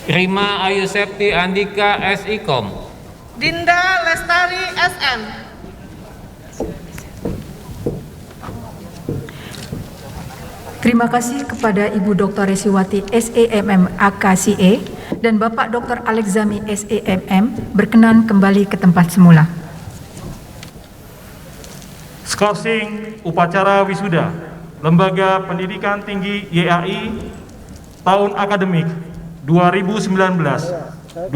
Rima Ayu Septi Andika SIKOM, Dinda Lestari SM, Terima kasih kepada Ibu Dr. Resiwati SEMM AKCE dan Bapak Dr. Alexami SEMM berkenan kembali ke tempat semula. Skorsing upacara wisuda Lembaga Pendidikan Tinggi YAI tahun akademik 2019-2020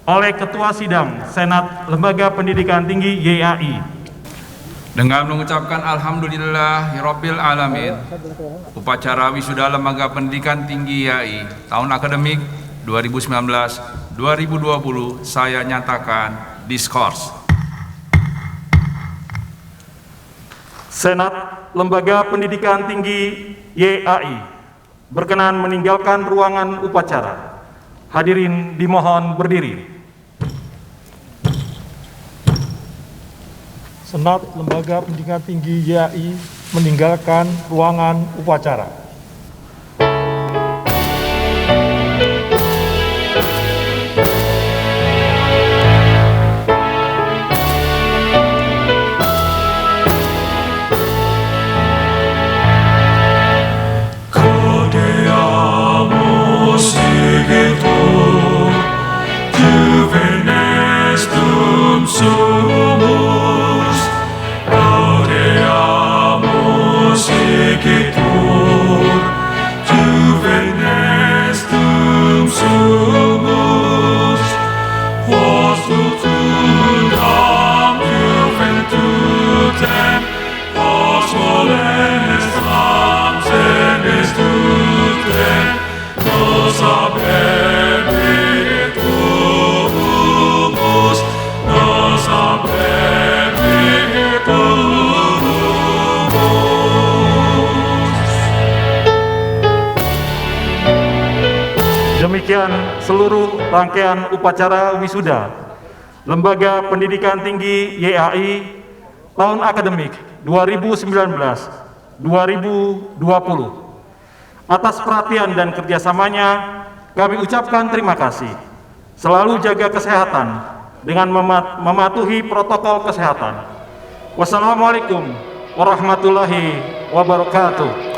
oleh Ketua Sidang Senat Lembaga Pendidikan Tinggi YAI. Dengan mengucapkan Alhamdulillahirabbil alamin, upacara wisuda Lembaga Pendidikan Tinggi YAI tahun akademik 2019-2020 saya nyatakan diskors. Senat Lembaga Pendidikan Tinggi YAI berkenan meninggalkan ruangan upacara. Hadirin dimohon berdiri. Senat Lembaga Pendidikan Tinggi YAI meninggalkan ruangan upacara. Demikian seluruh rangkaian upacara wisuda Lembaga Pendidikan Tinggi YAI tahun akademik 2019-2020. Atas perhatian dan kerjasamanya kami ucapkan terima kasih. Selalu jaga kesehatan dengan mematuhi protokol kesehatan. Wassalamualaikum warahmatullahi wabarakatuh.